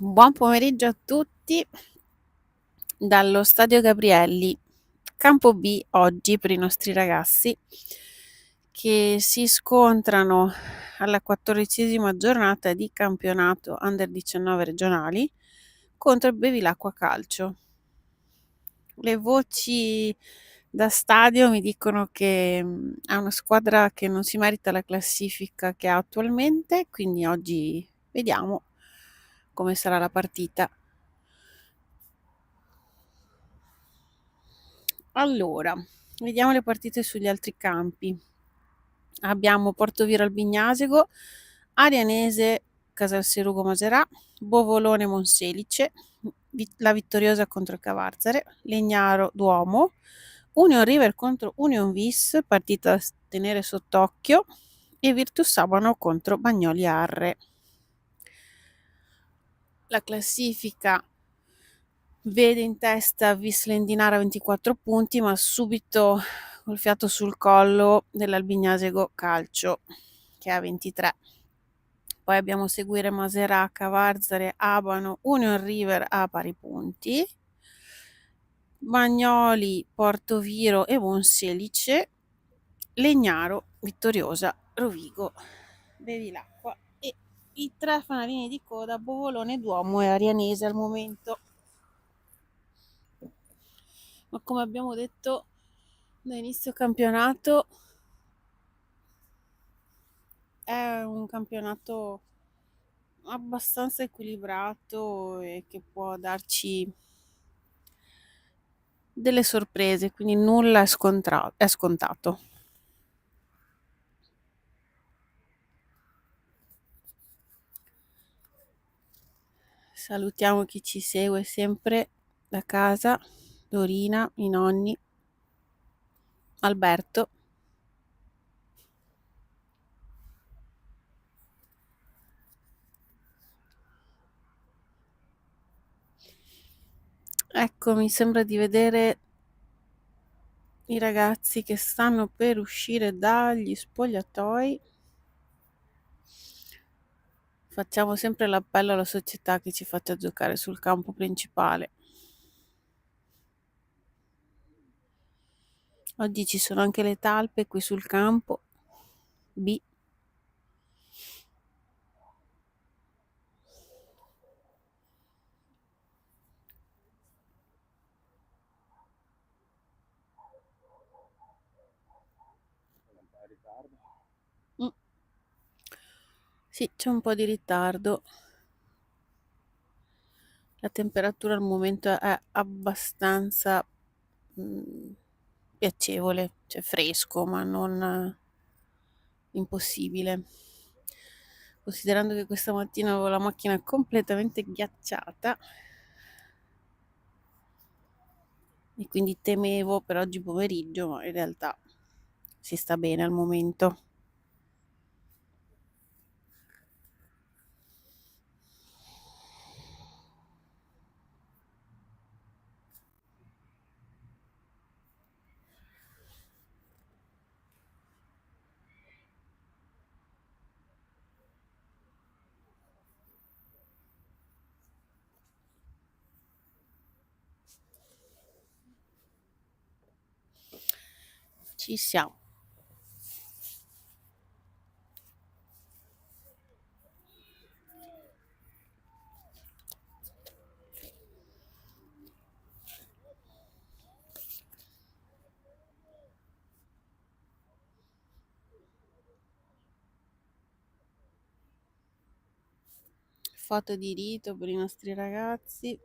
Buon pomeriggio a tutti dallo Stadio Gabrielli. Campo B oggi per i nostri ragazzi che si scontrano alla 14ª giornata di campionato Under 19 regionali contro il Bevilacqua Calcio. Le voci da stadio mi dicono che è una squadra che non si merita la classifica che ha attualmente, quindi oggi vediamo come sarà la partita. Allora, vediamo le partite sugli altri campi. Abbiamo Portoviro Albignasego, Arianese Casalserugo Maserà, Bovolone Monselice, la Vittoriosa contro il Cavarzare, Legnaro Duomo, Union River contro Union Vis, partita da tenere sott'occhio, e Virtus Sabano contro Bagnoli Arre. La classifica vede in testa Vis Lendinara 24 punti, ma subito col fiato sul collo dell'Albignasego Calcio che ha 23. Poi abbiamo seguire Maserà, Cavarzare, Abano, Union River a pari punti, Bagnoli, Portoviro e Monselice, Legnaro, Vittoriosa, Rovigo, Bevilacqua e i tre fanalini di coda Bovolone, Duomo e Arianese al momento. Ma come abbiamo detto da inizio campionato, è un campionato abbastanza equilibrato e che può darci delle sorprese, quindi nulla è scontato. Salutiamo chi ci segue sempre da casa, Dorina, i nonni, Alberto. Ecco, mi sembra di vedere i ragazzi che stanno per uscire dagli spogliatoi. Facciamo sempre l'appello alla società che ci faccia giocare sul campo principale. Oggi ci sono anche le talpe qui sul campo B. Mm. Sì, c'è un po' di ritardo. La temperatura al momento è abbastanza piacevole, cioè fresco, ma non impossibile. Considerando che questa mattina avevo la macchina completamente ghiacciata e quindi temevo per oggi pomeriggio, ma in realtà si sta bene al momento. Ci siamo. Foto di rito per i nostri ragazzi.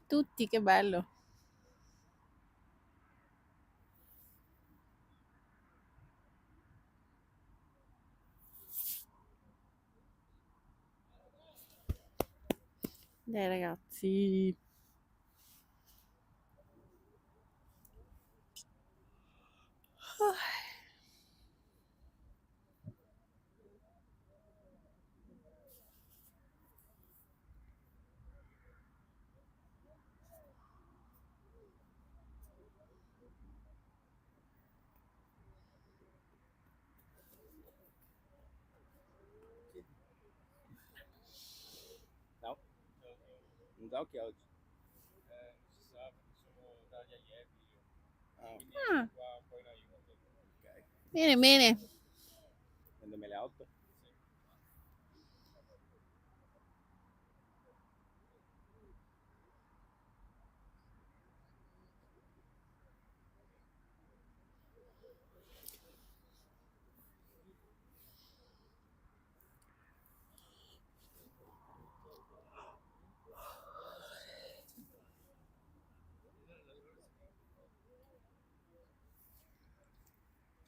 Tutti, che bello. Dai ragazzi. giochi oggi? Ah, Ok. bene, bene. Prendemi le 8.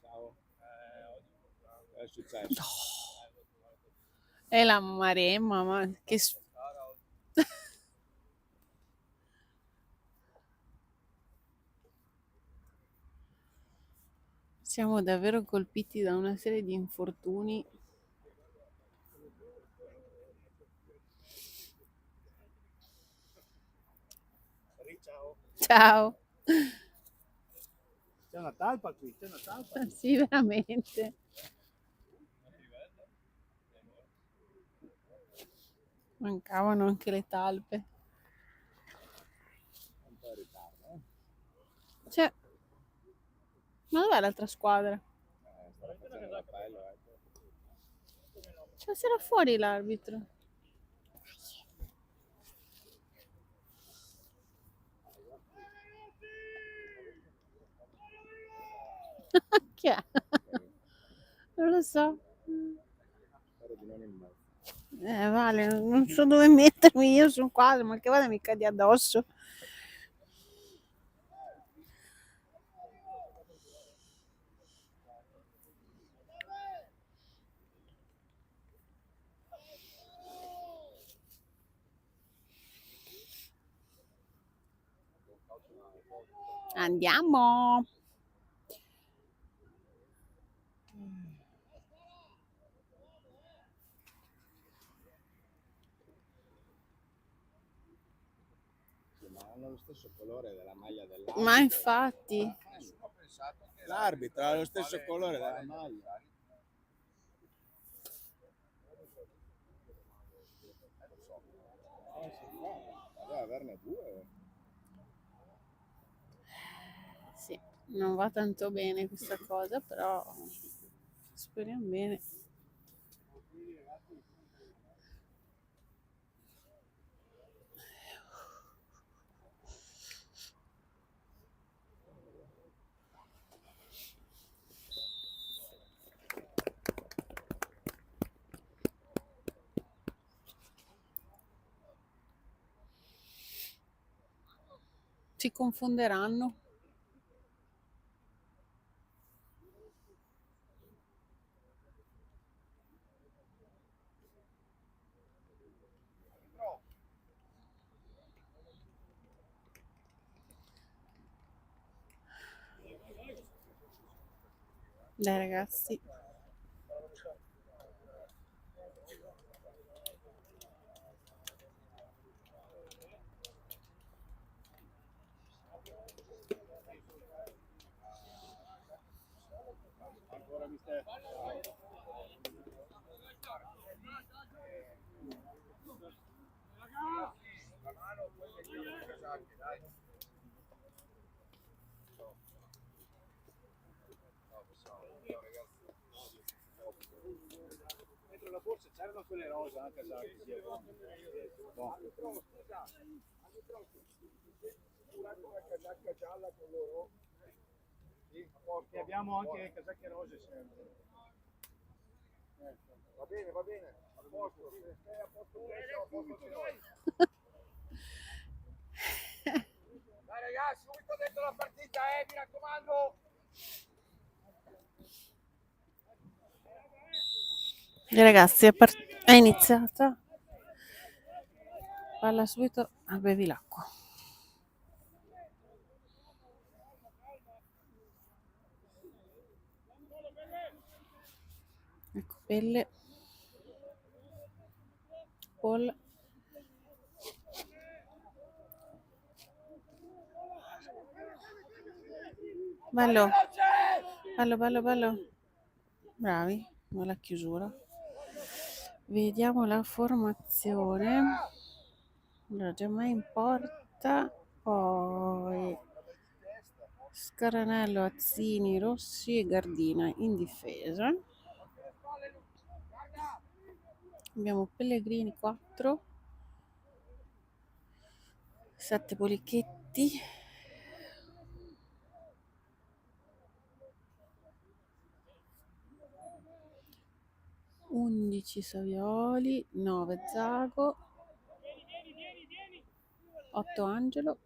Ciao. Cosa è successo? È la Maremma, ma siamo davvero colpiti da una serie di infortuni. Ciao. Ciao. C'è una talpa qui, c'è una talpa. Sì, veramente. Mancavano anche le talpe. Un po' in ritardo, Cioè, ma dov'è l'altra squadra? Starà facendo l'appello, Cioè, c'era fuori l'arbitro. Chi è? Non lo so. Spero di non imbarazzo. Vale, non so dove mettermi, io sono qua, ma che vada mi cadi addosso. Andiamo. Sì, ma hanno lo stesso colore della maglia Ma dell'arbitro. infatti, L'arbitro ha lo stesso colore della maglia. Deve averne due. sì, non va tanto bene questa cosa, però speriamo bene. Si confonderanno. Dai ragazzi. Ancora mister. Dentro la borsa c'erano quelle rose anche a casacca gialla con loro. E abbiamo anche casacche rose sempre. Va bene, va bene. A posto, stai a posto questo, a posto anche noi. Dai ragazzi, subito dentro la partita, mi raccomando. Ragazzi, è iniziata. Palla subito, bevi l'acqua. Ecco, pelle. Paul. Bello. Bello, bello, bello. Bravi, la chiusura. Vediamo la formazione. Allora, Giammai in porta, poi Scaranello, Azzini, Rossi e Gardina in difesa. Abbiamo Pellegrini 4, 7 Polichetti, 11 Savioli, 9 Zago, 8 Angelo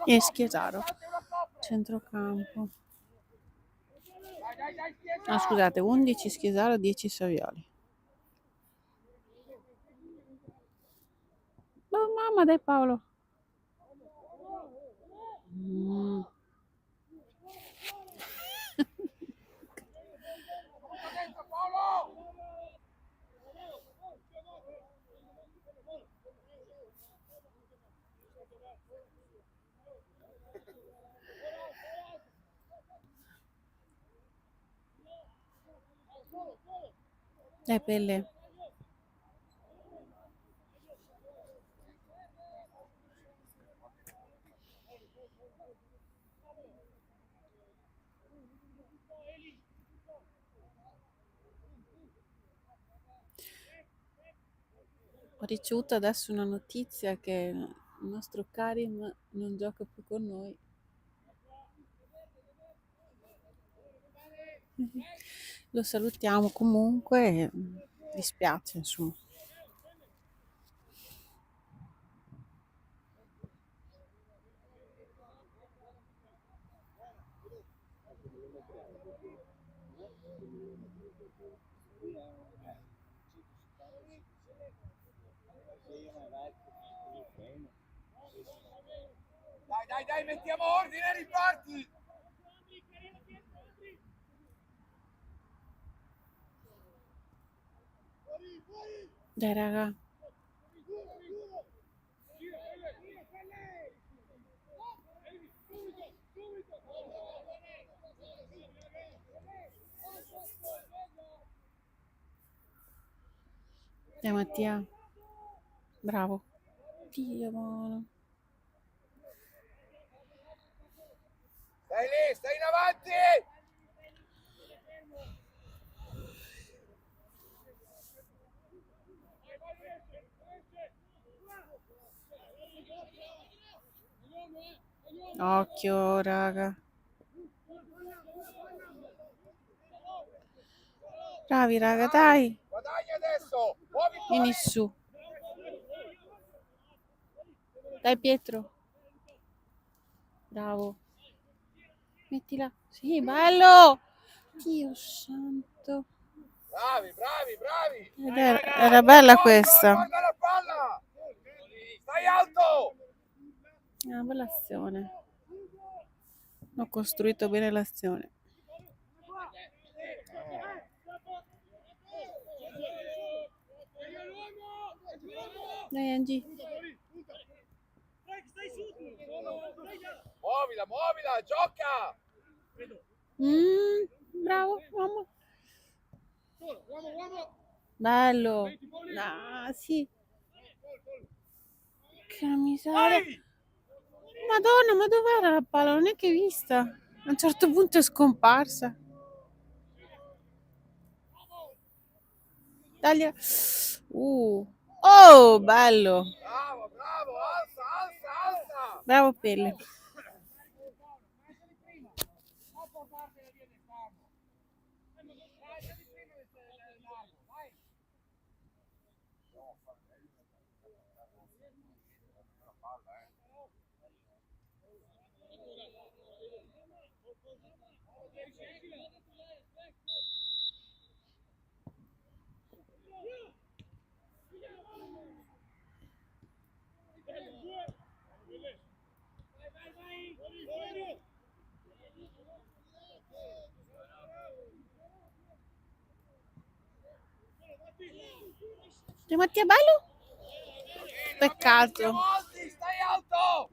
e Schiesaro, centrocampo. Ah, scusate, 11 Schiesaro, 10 Savioli. Oh, mamma, dai Paolo. Dai Pelle. Ho ricevuto adesso una notizia che il nostro Karim non gioca più con noi. Lo salutiamo comunque, dispiace insomma. Dai, mettiamo ordine, riparti! Dai raga. Dai Mattia. Bravo. Dio buono. Stai lì, stai in avanti! Occhio raga. Bravi raga, dai. Guadagni adesso! Muovi Vieni fuori! su. Dai Pietro. Bravo. Mettila. Sì, bello. Dio santo. Bravi! Era bella questa. Guarda la palla! Stai alto! È una bella azione. Ho costruito bene l'azione. Dai Angie. Muovila, gioca! Bravo, mamma. Bello. Ah, sì. Che miseria. Madonna, ma dov'era la palla? Non è che vista. A un certo punto è scomparsa. Dagli. Oh, bello. Bravo, alza! Bravo Pelle. Di Mattia bello? Peccato. Stai alto!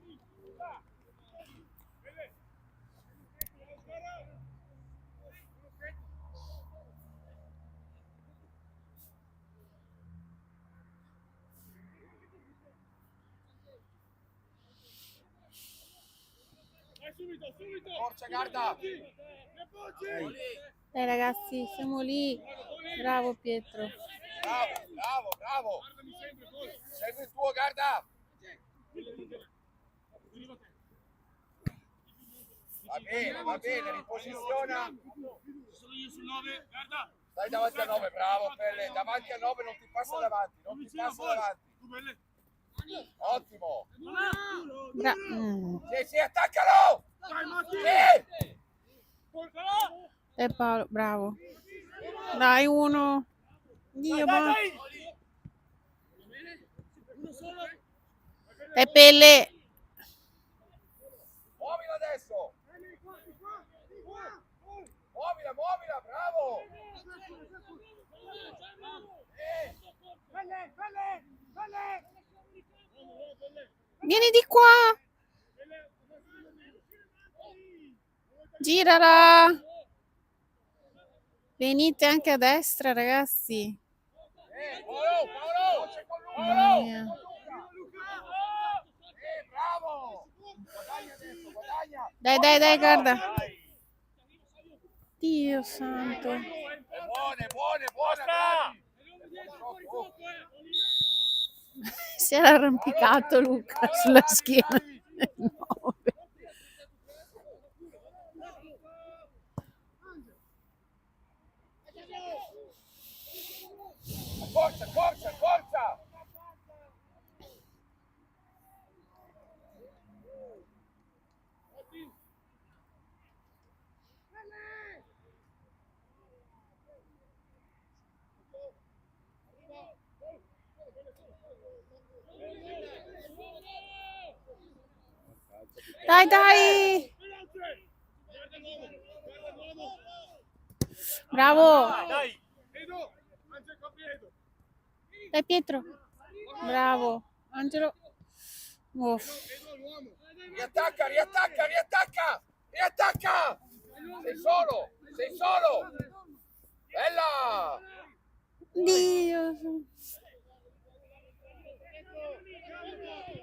Forza, guarda. Dai ragazzi, siamo lì. Bravo Pietro. Bravo. Segui il tuo, guarda. Va bene, riposiziona. Stai davanti a 9, bravo Pelle. Davanti a 9 non ti passa davanti, Ottimo. Sì, attaccalo! Sì! E Paolo, bravo. Dai, uno. Dio, va. Dai, Pelle. Muovila adesso! Muovila, bravo! Vieni di qua. Girala. Venite anche a destra, ragazzi. Paolo! Mamma mia. Bravo! Guadagna adesso, guadagna! Dai, guarda. Dio santo. Buone! Si era arrampicato Luca sulla schiena del 9. Forza! Dai. Bravo. Dai Pietro. Bravo. Angelo. Uff. Riattacca! Sei solo! Bella! Dio.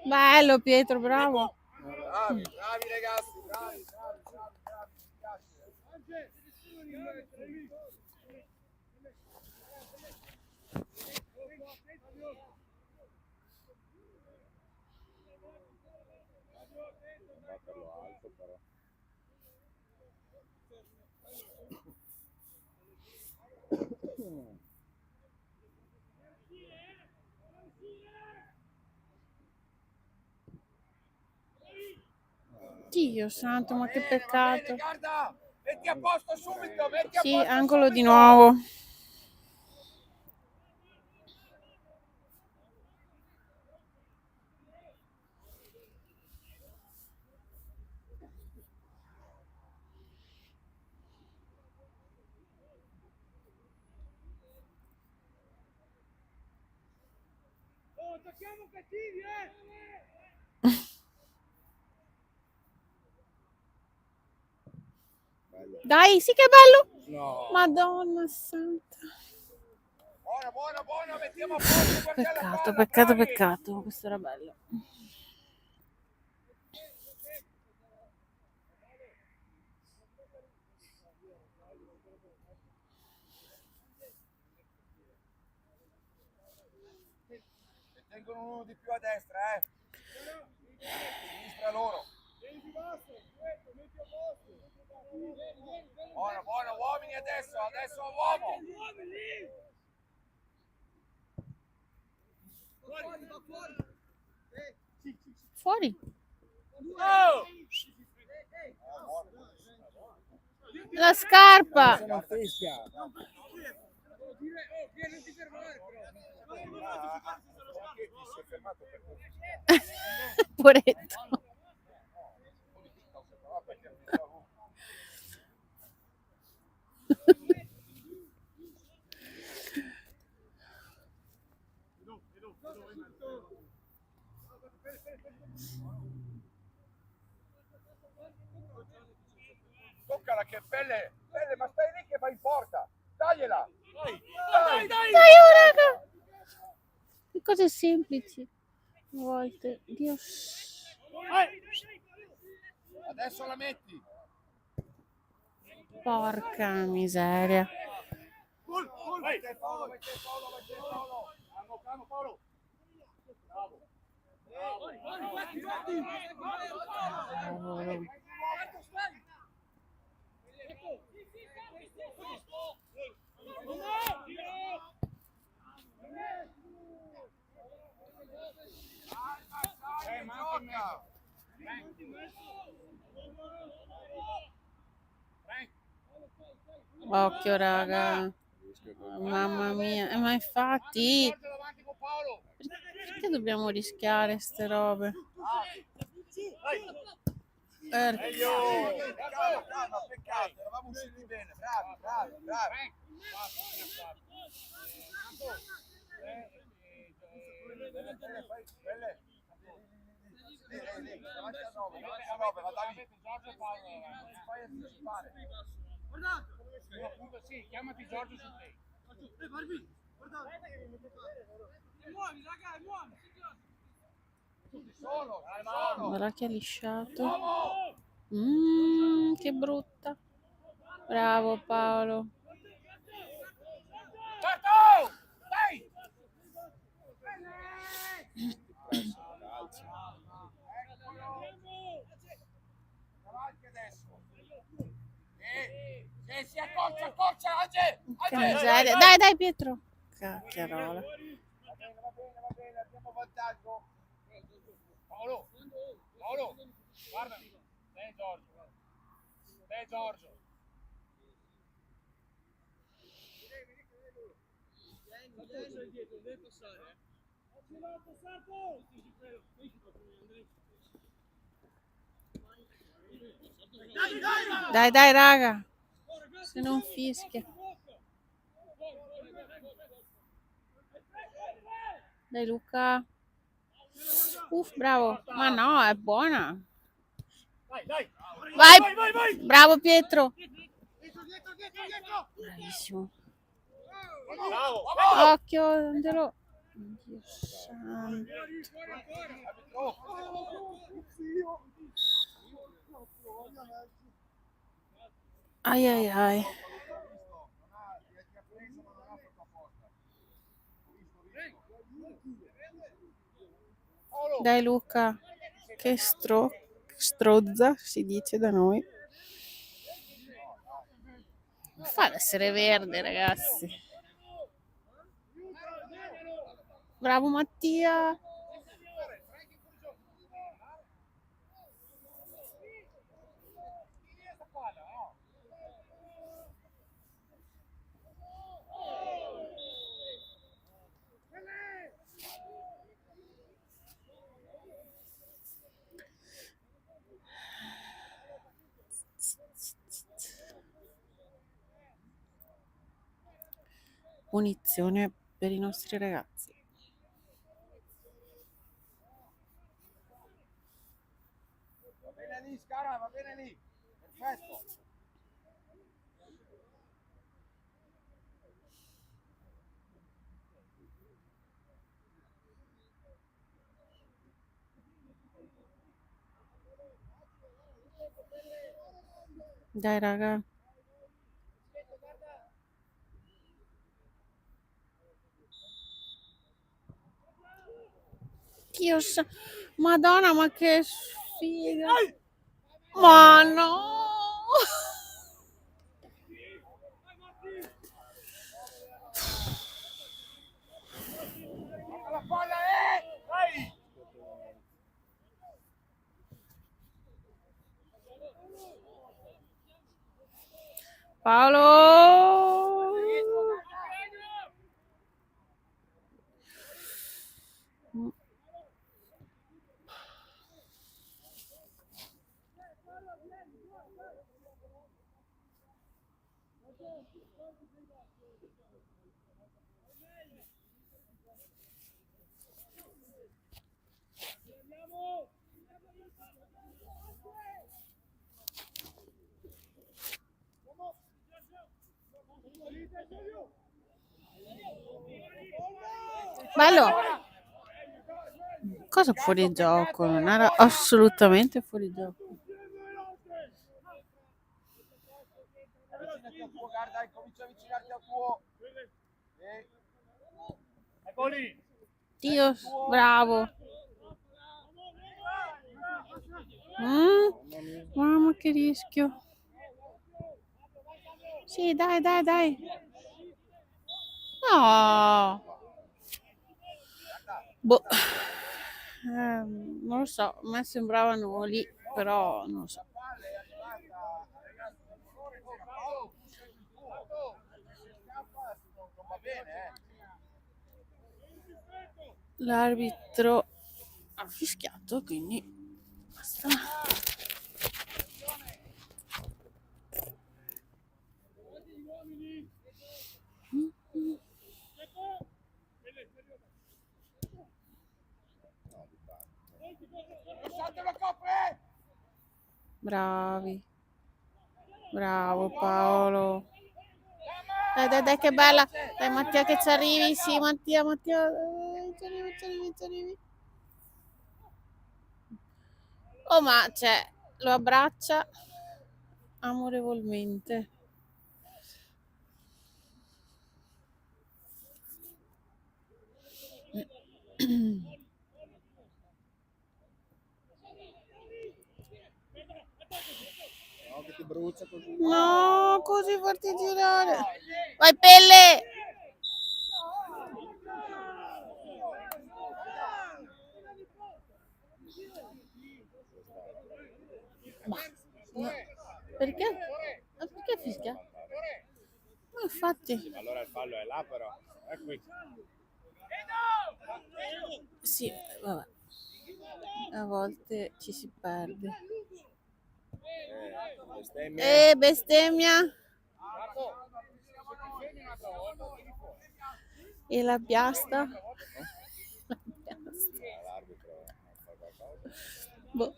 Bello Pietro, bravo. Bravi ragazzi, bravi. Dio santo, ma che peccato. Guarda, metti a posto subito, Sì, angolo di nuovo. Attacchiamo cattivi, Dai, sì che è bello. No. Madonna santa. Buona, mettiamo a posto. Peccato. Questo era bello. Tengono uno di più a destra, Sinistra loro. Buono, uomini adesso uomo. Fuori. Oh! La scarpa. Non ti fermare, si è fermato per Poretto. Toccala che Pelle, ma stai lì che vai in porta. Dagliela. Dai, raga. Che cose semplici. A volte. Dio. Adesso la metti. Porca miseria. Vai Paolo. Calmo Paolo. Bravo. Cavolo. Occhio raga. Mamma mia. Ma infatti perché dobbiamo rischiare ste robe? Peccato, eravamo usciti bene, bravi. Lì, davanti a 9, va da lì. Giorgio Paolo, non ti fai anticipare. Guardate! Appunto sì, chiamati Giorgio su te. Guardate che mi mette muovi, raga, muovi! Solo! Guarda che ha lisciato. Che brutta. Bravo Paolo. Certo! Dai! Avanti adesso. Si accorcia, Che miseria. Dai Pietro. Cacchiarola. Va bene, abbiamo vantaggio. Paolo, guardami. Dai Giorgio. Dai raga. Se non fischia. Dai Luca. Bravo. Ma no, è buona. Dai. Vai. Bravo Pietro. Bravissimo. Bravo. Occhio, Angelo. Dio santo. Ai. Dai Luca. Che strozza si dice da noi. Fa ad essere verde, ragazzi. Bravo Mattia. Punizione per i nostri ragazzi. Va bene lì, Scara, va bene lì. Perfetto. Dai raga. Madonna, ma che sfiga. Ma no. La palla dai! Paolo. Bello. Cosa fuori gioco? Non era assolutamente fuori gioco. avvicinarti al tuo, guarda, comincia a avvicinarti al tuo. Ecco lì. Dio, bravo. Mamma che rischio. Sì, dai, dai, dai. No. Boh. Non lo so, a me sembravano lì, però non lo so. L'arbitro ha fischiato, quindi basta. Bravi. Bravo Paolo. Dai, dai, dai, che bella. Dai Mattia che ci arrivi. Sì, Mattia, Mattia. Ci arrivi, ci arrivi, ci arrivi. Oh, ma cioè, lo abbraccia amorevolmente. No, che ti brucia così. No, così farti girare. Vai Pelle! Ma, no. Perché? Ma perché fischia? No, infatti. Allora il fallo è là però. È qui. Sì, vabbè. A volte ci si perde. Bestemmia. E la piasta? La piasta. L'arbitro fa qualcosa. Boh.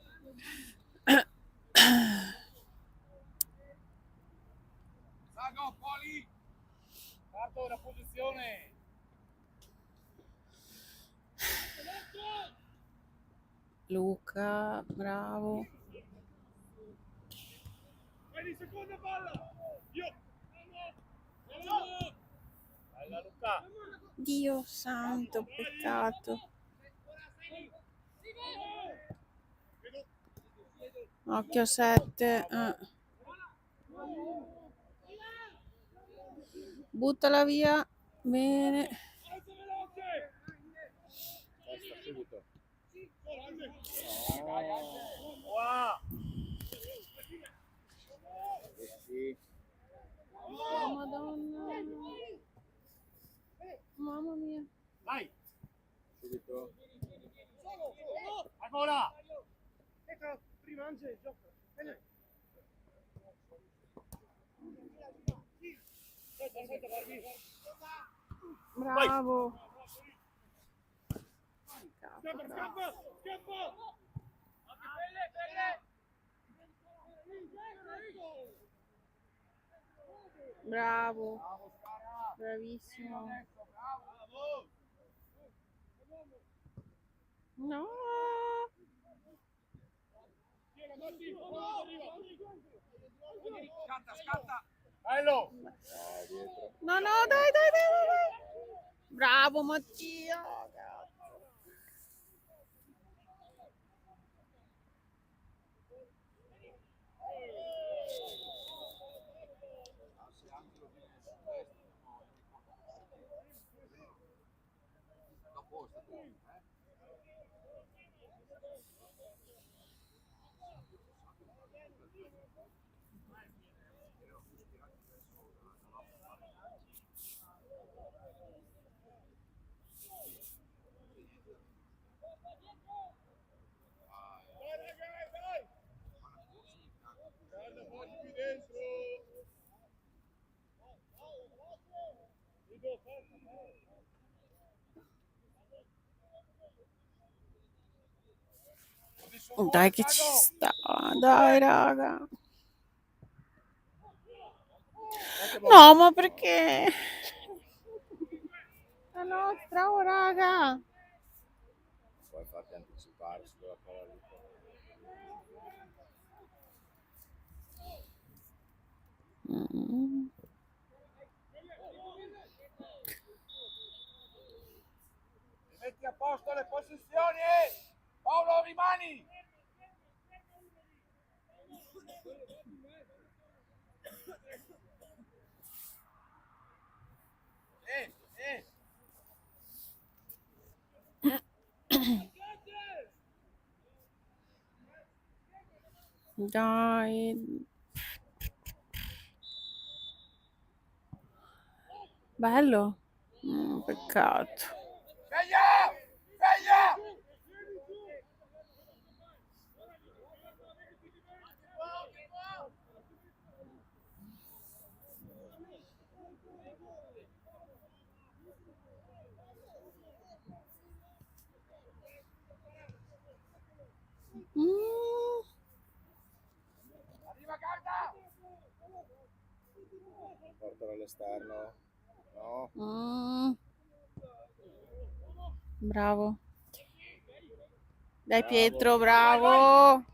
Sago, Poli! Parto una posizione! Luca, bravo. Vedi, seconda palla! Io! Bella Luca! Dio santo, peccato. Occhio 7. Buttala via. Bene. Testa subito. Wow. Oh, Madonna. Mamma mia. Vai. Subito. Ancora. Prima Angelo gioca. Bravo. Scappa. Bravo. Bravissimo. No. Scatta. Bello. No, dai. Bravo Mattia. Dai che ci sta, dai raga. No, ma perché? La nostra, oh raga. Puoi farti anticipare sulla palla lì. Mm. Metti a posto le posizioni! Paolo, rimani! Dai. Bello. Peccato. Sveglia! Sveglia! Mm. Arriva Garda! Portalo all'esterno. No. Mm. Bravo. Dai Pietro, bravo.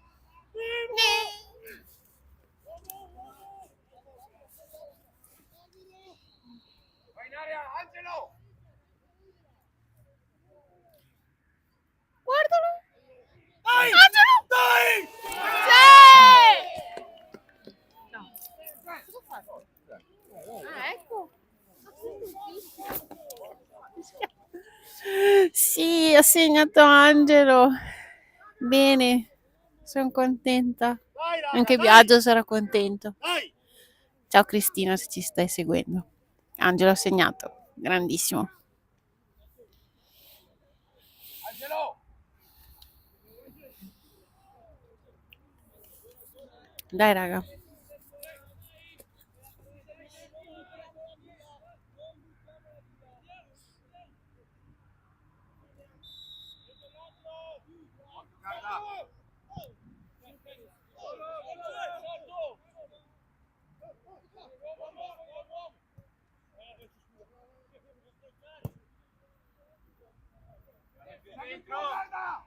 Vai in area, Angelo! Guardalo. Dai! Angelo! Dai! Ecco. Sì, ha segnato Angelo. Bene, sono contenta. Dai, raga, Anche dai! Biagio sarà contento. Dai! Ciao Cristina, se ci stai seguendo. Angelo ha segnato, grandissimo. Angelo! Dai raga. Garda! Dentro! Garda!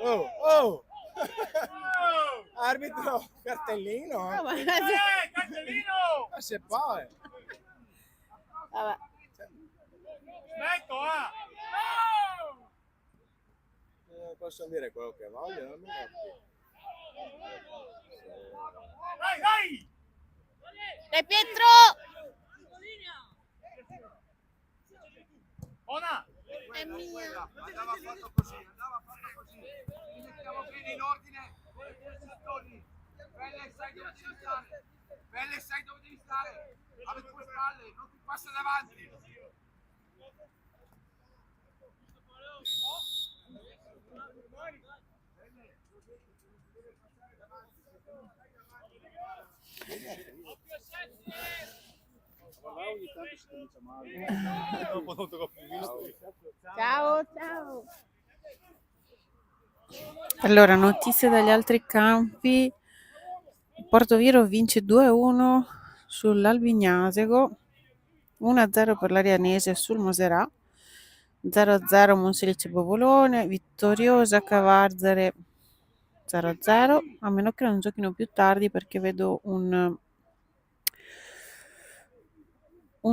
Oh, oh! Arbitro, cartellino. Cartellino! Ma se poi. Vabbè. Smetto, Posso dire quello che voglio, non mi metti. Dai, dai! Dai Pietro! Buona! È mia. Andava fatto così, andava fatto così. Ci mettiamo bene in ordine le posizioni. Belle, sai dove devi stare. Belle, sai dove devi stare. Alle tue spalle, non ti passa davanti. Ciao, ciao. Allora, notizie dagli altri campi. Portoviro vince 2-1 sull'Albignasego, 1-0 per l'Arianese sul Moserà, 0-0 Monselice Bovolone, Vittoriosa Cavarzare 0-0, a meno che non giochino più tardi perché vedo un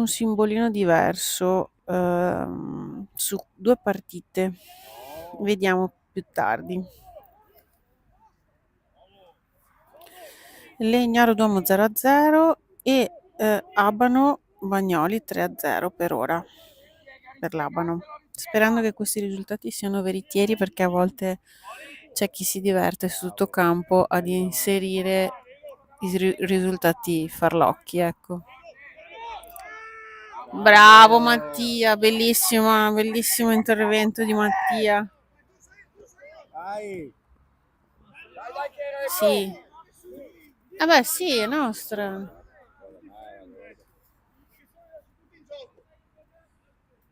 simbolino diverso su 2 partite. Vediamo più tardi. Legnaro Duomo 0-0 e Abano Bagnoli 3-0 per ora per l'Abano. Sperando che questi risultati siano veritieri perché a volte c'è chi si diverte su tutto campo ad inserire i risultati farlocchi, ecco. Bravo Mattia, bellissimo intervento di Mattia. Dai! Sì. Vabbè, sì, è nostra.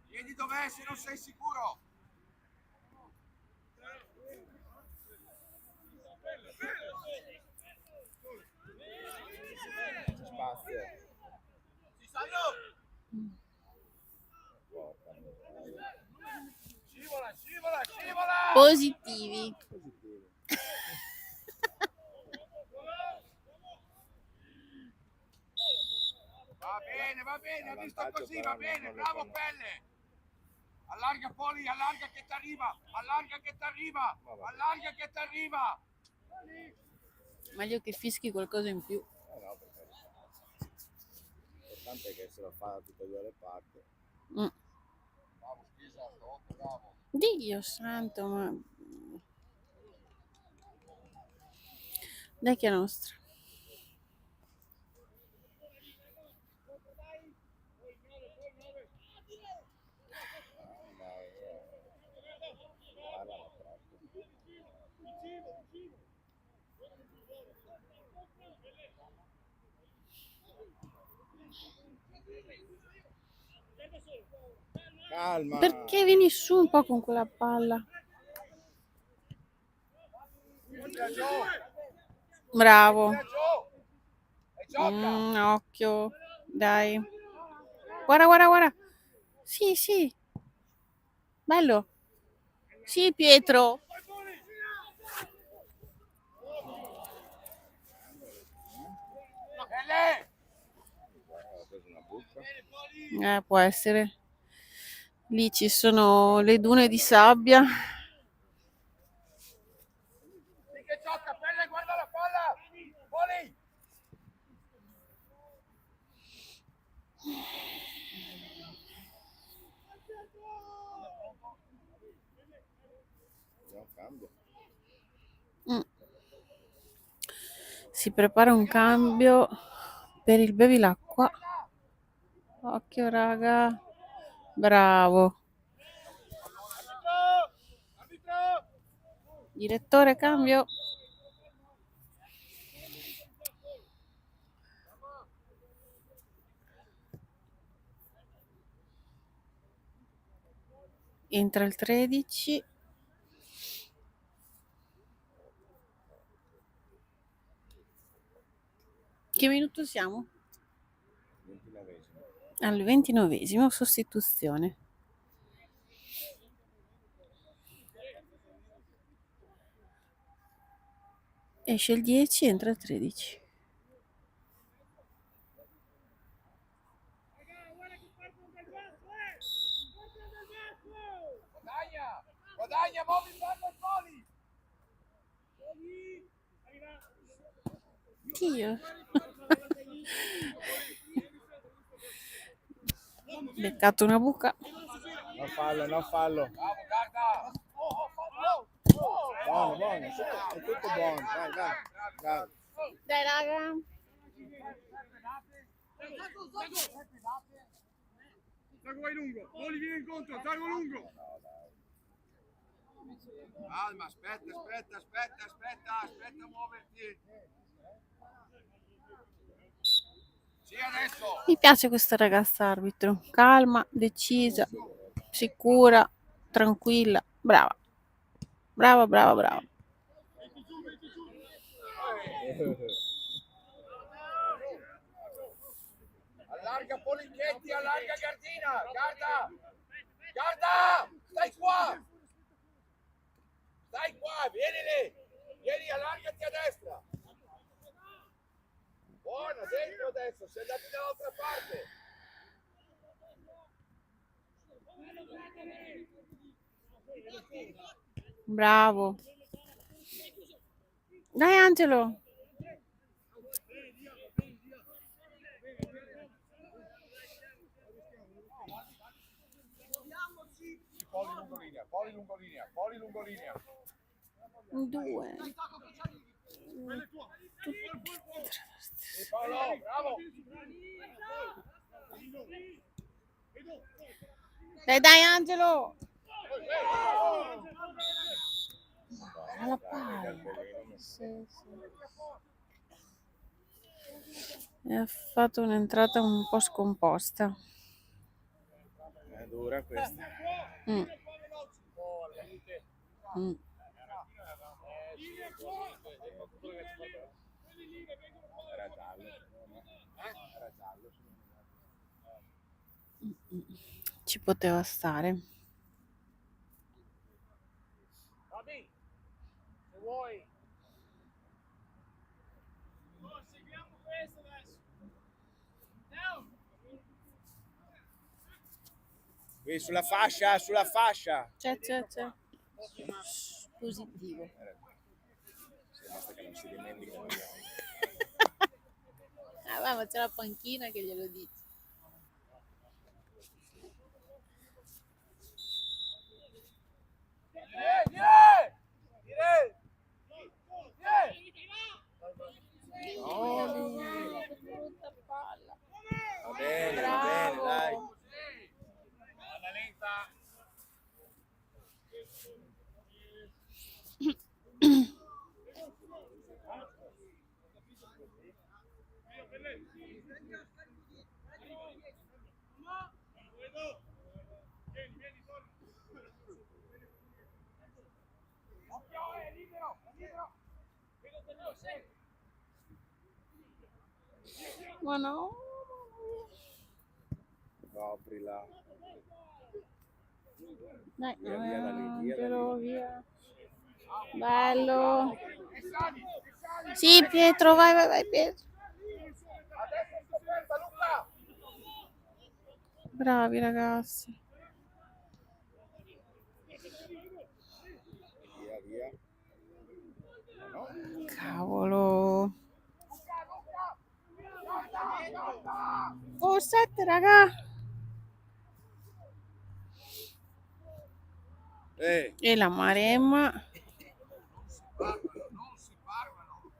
Vieni dov'è se non sei sicuro. C'è spazio. Ci stanno? Scivola, scivola, scivola! Positivi. va bene, ha visto vantaggio, così, però va bene, non lo bravo conosco. Pelle. Allarga Poli, allarga che ti arriva, allarga che ti arriva, allarga che ti arriva. Meglio che fischi qualcosa in più. No, perché l'importante è che se lo fa da tutte e due le parti. Mm. Bravo Schisa, bravo. Dio santo, ma... Dai che è nostra. Parlano troppo. Calma. Perché vieni su un po' con quella palla? Bravo. E gioca. Occhio. Dai. Guarda, guarda, guarda. Sì, sì. Bello. Sì, Pietro. Pelle. Ho preso una bucca. Può essere. Lì ci sono le dune di sabbia. Sì che gioca, Pelle, guarda la palla. Poli. Andiamo a cambio. Mm. Si prepara un cambio per il bevilacqua. Occhio, raga. Bravo. Arbitro. Direttore, cambio. Entra il 13. Che minuto siamo? 29esimo. Al 29esimo, sostituzione. Esce il 10, entra il 13. Guadagna. Guadagna, muovi il palla ai Poli. Dio. Beccato una buca. Non fallo, non fallo. Bravo, guarda. Buono, buono. È tutto buono. Dai, dai. Dai. Dai, raga. Zago vai lungo, Poli viene incontro, Zago lungo. Calma, aspetta a muoverti. Sì, adesso. Mi piace questa ragazza arbitro. Calma, decisa, sicura, tranquilla. Brava. Brava, brava, brava. Allarga Polinchetti, allarga Gardina. Guarda. Guarda. Stai qua, vieni lì. Vieni, allargati a destra. Buona, dentro adesso, sei andati dall'altra parte. Bravo. Dai, Angelo. Poli lungo linea. Due. Paolo, bravo. Dai, dai, Angelo. Alla palla. Sì, sì. E ha fatto un'entrata un po' scomposta. È dura questa. Mm. Mm. Era giallo. Era giallo. Ci poteva stare. Fabi, se vuoi. Seguiamo questo adesso. Down. Qui sulla fascia, sulla fascia. C'è. Positivo. Sì, basta che non si dimentichino. Ah, ma c'è la panchina che glielo dice. No, Che brutta palla. va bene, Bravo. dai. Alla lenta. Ma no. No, aprila. Dai, Via da lì, via da Angelo, lì. via. Bello. Sì, Pietro, vai, Pietro. Adesso è scoperta, Luca. Bravi ragazzi. Via. No? Cavolo. Oh, 7, raga. E la Maremma. Non si parlano.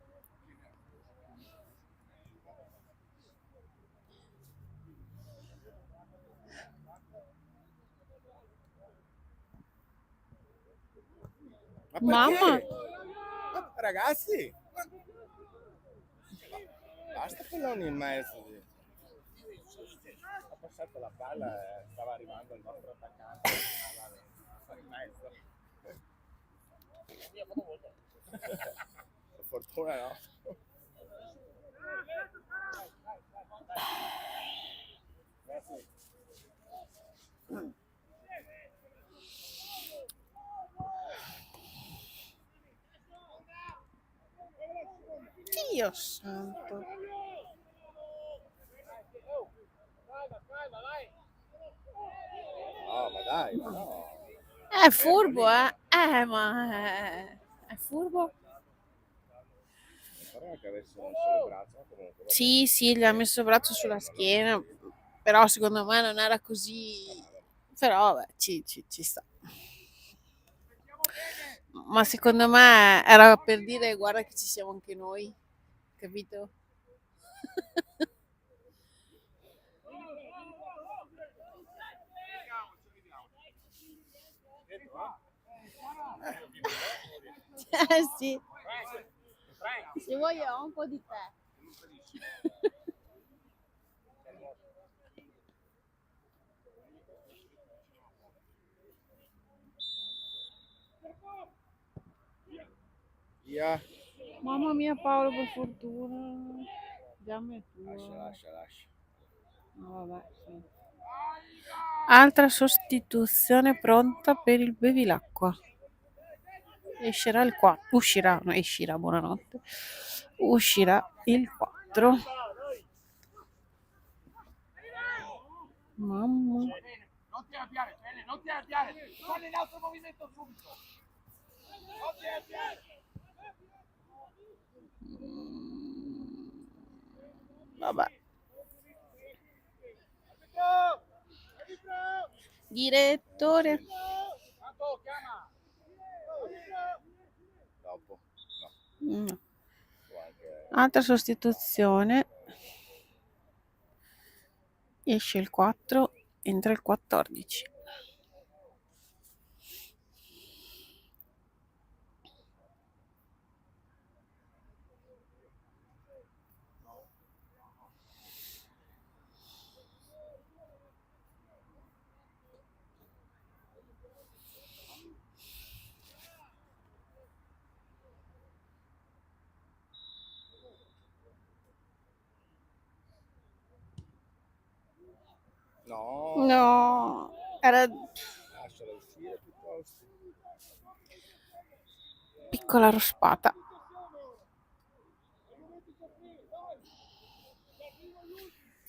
Ma Mamma. perché? Ma, ragazzi! Basta palloni in mezzo. Ha passato la palla e stava arrivando il nostro attaccante. In mezzo. Per fortuna no. Dio santo. No, ma dai, ma no. È furbo, eh? È furbo? Mi pareva che avesse un solo braccio, ma comunque. Va Sì, gli ha messo il braccio sulla schiena, però secondo me non era così. Però vabbè, ci sta. Ma secondo me era per dire guarda che ci siamo anche noi, capito? Sì, se vuoi ho un po' di te. Via. Mamma mia Paolo, per fortuna. Gambe tua. Lascia. No, vabbè, sì. Altra sostituzione pronta per il bevilacqua. Uscirà, buonanotte. Uscirà il 4. Mamma. Non ti arrabbiare, Pelle, non ti arrabbiare. Fai l'altro movimento subito. Non ti arrabbiare. Vabbè. Direttore. Tanto, chiama. Dopo. No. Può anche. Altra sostituzione. Esce il 4, entra il 14. No. No, era Lasciala uscire piuttosto. piccola rospata.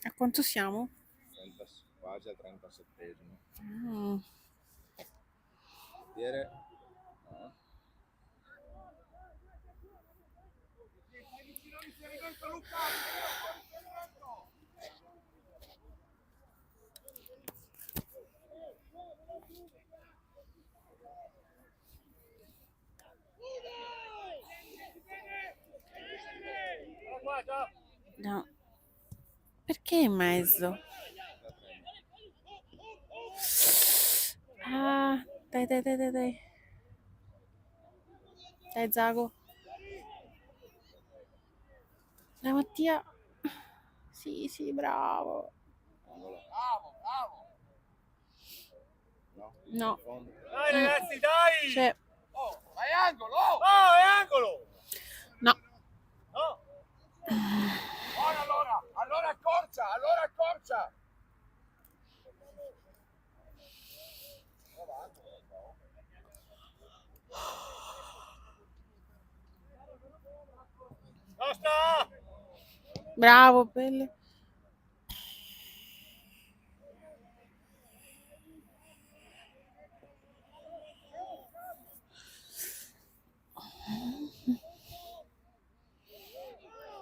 A quanto siamo? quasi al 37esimo. Mm. Dire no. Stai vicino all'inserimento, Luca! Vicino all'inserimento! No. Perché in mezzo? Ah, dai, dai, dai, dai, dai. Dai, Zago. Dai, Mattia. Sì, sì, bravo. Angolo. Bravo, bravo! No? No. In fondo. Dai ragazzi, dai! C'è. Oh, vai angolo! Oh, è angolo! No. No! Buona allora! Allora accorcia! Allora accorcia! Basta! Bravo, Pelle.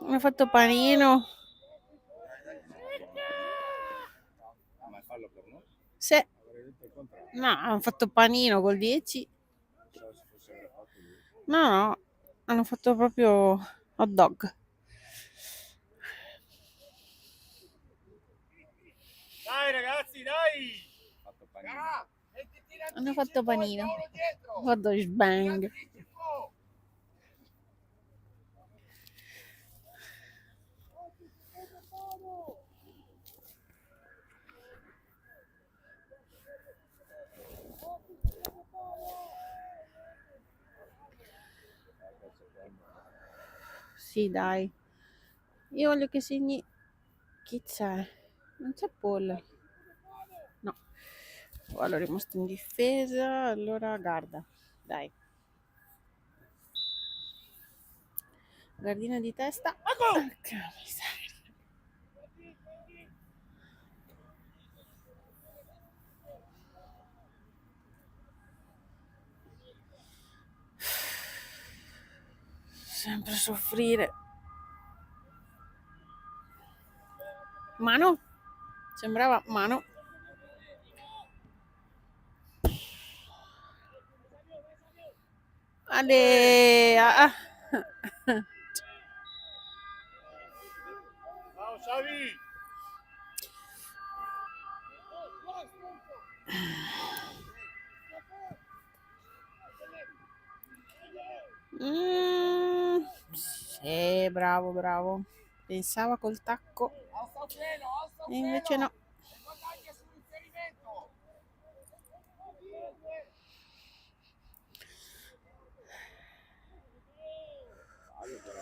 Mi ha fatto panino. Ma è fallo per noi? Sì. Avrei detto il contrario. No, hanno fatto panino col 10. Pensavo si fosse aver fatto lui. No, no. Hanno fatto proprio hot dog. Dai ragazzi, dai! Fatto panino. Gara, mettiti in Hanno anticipo, fatto panino. il Paolo dietro! Hot dog In bang. anticipo! Sì, dai. Io voglio che segni. Chi c'è? Non c'è Paul. No. Allora rimasto in difesa. Allora guarda. Dai. Gardina di testa. Che miseria. Sempre soffrire. Mano? Sembrava mano. Ale. Ah. Ciao Xavi! Sì, bravo, bravo. Pensava col tacco Alza un pelo, alza un e invece pelo! no. E guadagna sull'inserimento! Fallo però,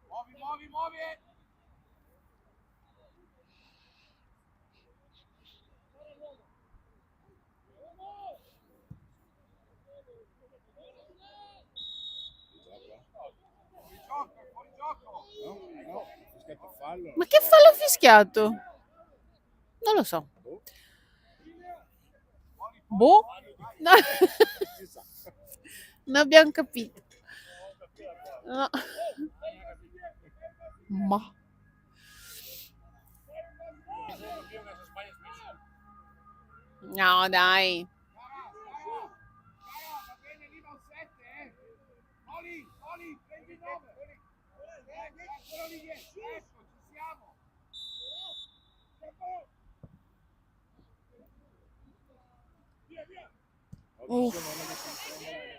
Muovi, muovi, muovi! Fuori gioco, fuori gioco! No? No? Fischiato fallo. Ma che fallo ha fischiato? Non lo so. Boh. Boh? No. Si sa. Non abbiamo capito. No. Ma. No, dai. Cara, va bene, lì va un 7, eh! Oli, prendi il 9! Eccolo lì dietro, ecco, ci siamo! Uff.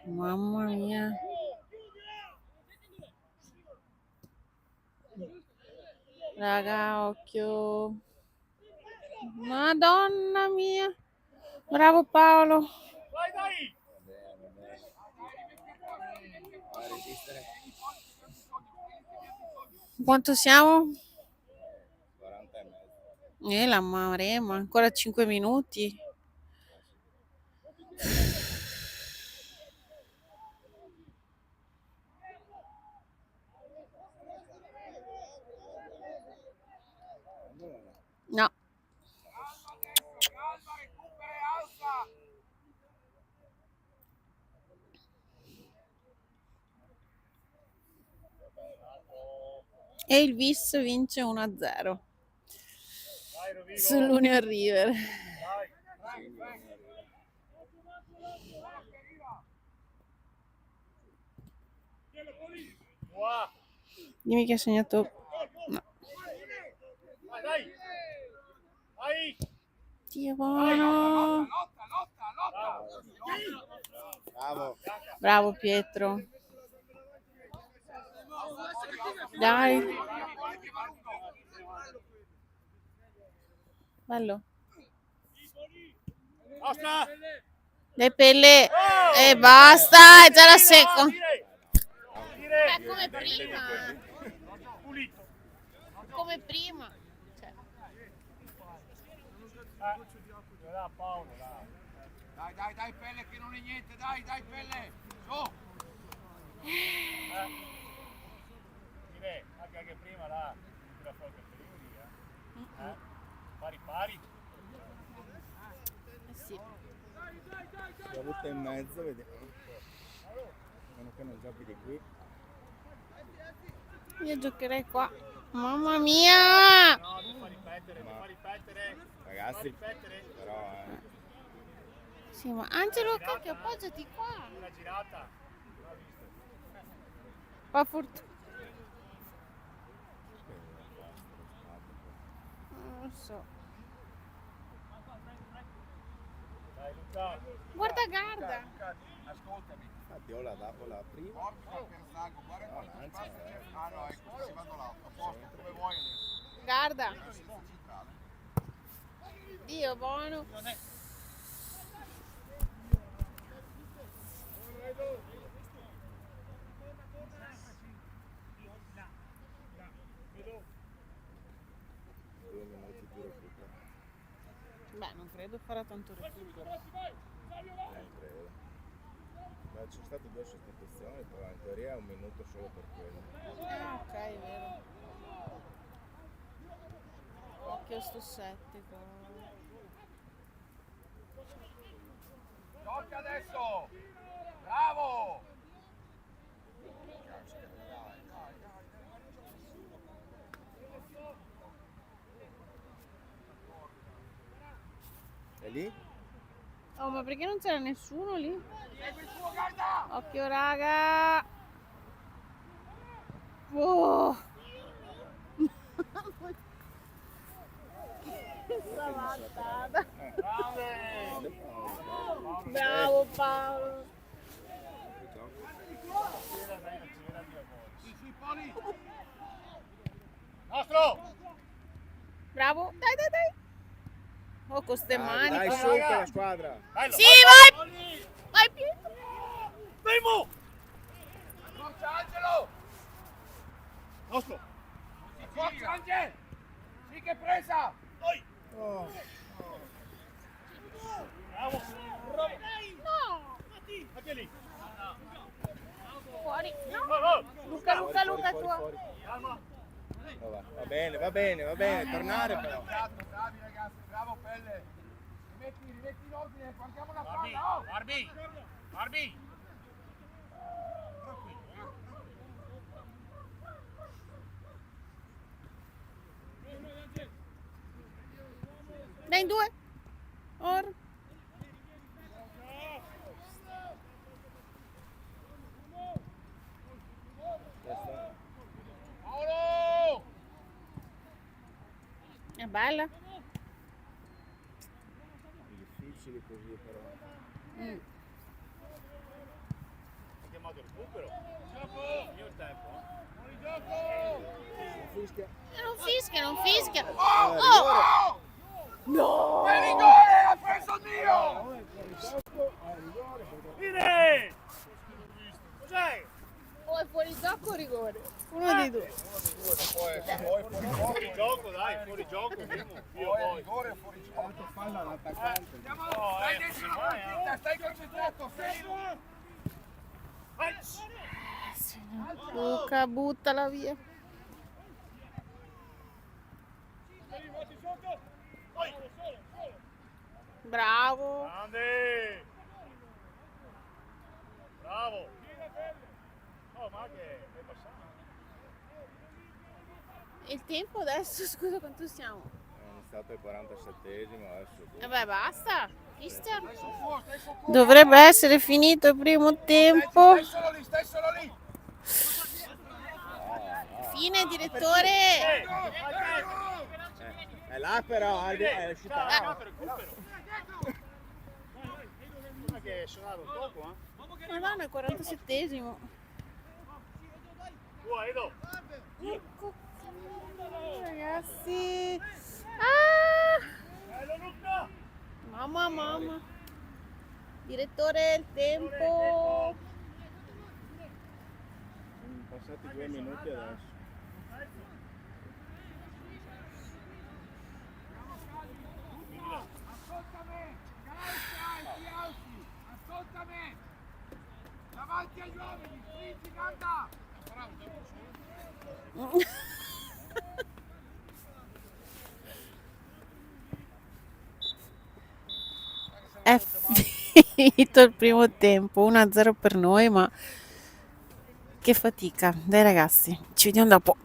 Mamma mia. Raga, occhio. Madonna mia. Bravo Paolo. Vai, dai! Va bene. Va a resistere. Quanto siamo? 40 e mezzo. La marema, ancora 5 minuti. No. Calma adesso, calma, recupera e alza. E il Vis vince 1-0 Dai, Rovigo. sull'Union River. Dai. Qua. Dimmi che ha segnato. No. Dai, dai. Dai. Dio buono. Lotta. Bravo. Bravo Pietro. Dai. Bello. Nostra. Le pelle. E basta, è già la secco. Dire. Come prima. Pulito. Come prima. Cioè. Da Paolo, dai. Dai, Pelle che non è niente, dai, Pelle. Su. Dire, anche che prima là, tira fuori il castellino lì, Pari. Sì. La butta in mezzo, vediamo. Meno che non giochi di qui. Io giocherei qua. Mamma mia! No, devi far ripetere. Ragazzi, però Sì, ma Angelo, cacchio, appoggiati qua. una girata. Fa fortuna. Non lo so. Dai Luca. Guarda, guarda. Ascoltami. Infatti io la davo la prima. Porta per Zago, guarda quanto spazio c'è. Ah no, ecco, si vanno l'altro. A posto, dove vuoi adesso? Guarda. Senza centrale. Dio buono. Beh, non credo farà tanto recupero. Non credo. Ma ci sono state 2 sostituzioni, però in teoria è un minuto solo per quello. Ok, vero. Occhio a sto 7 qua. Gioca adesso! Bravo! E lì? Oh, ma perché non c'era nessuno lì? Segui il tuo, guarda! Occhio, raga! Oh! Che savattata! Bravo Paolo! Sui poli! Nostro! Bravo! Dai! Oh, con ste mani! Dai, però. su con la squadra! Bello, Sì, vai! Vai Pietro! Primo! Forza Angelo! Nostro! Forza Angelo! Sì che presa! Oh. Bravo! No! Anche lì! Fuori! No! Oh. Luca, Fuori, tua! fuori. Oh, va bene, tornare però. Bravi ragazzi, bravo Pelle! Rimetti in ordine, guardiamo la palla! Oh! Barbi! Dai in due! Or! Paolo! È bella? Difficili così però. In che modo recupero? Gioco! Io il tempo. Fuori gioco! Fischia. Non fischia! Oh! No! Per rigore! Ha preso Dio! Dire! Cos'è? O è fuori gioco o rigore? Uno dei due. Fuori gioco, dai, fuori gioco. Io Rigore fuori gioco. Falla l'attaccante. Stai dentro la partita, stai concentrato, sei Luca, buttala via. Bravo. Grande! Bravo! Oh, ma che è passato? Il tempo adesso, scusa quanto siamo? È iniziato il 47esimo, adesso Vabbè, basta. Mister. Stai sul fuoco, stai sul fuoco! Dovrebbe essere finito il primo tempo. Stai solo lì, stai solo lì! Fine, direttore. È là però, è uscita. Recupero! Guarda che è suonato poco, Madonna, il 47esimo. Edo! Ecco qui, ragazzi. Ah! Bello Luca! Mamma. Direttore, il tempo. Sono passati 2 minuti adesso. Ascoltami! Alti! Ascoltami! Davanti agli uomini! Spingi, canta! È finito il primo tempo, 1-0 per noi, ma che fatica. Dai ragazzi, ci vediamo dopo.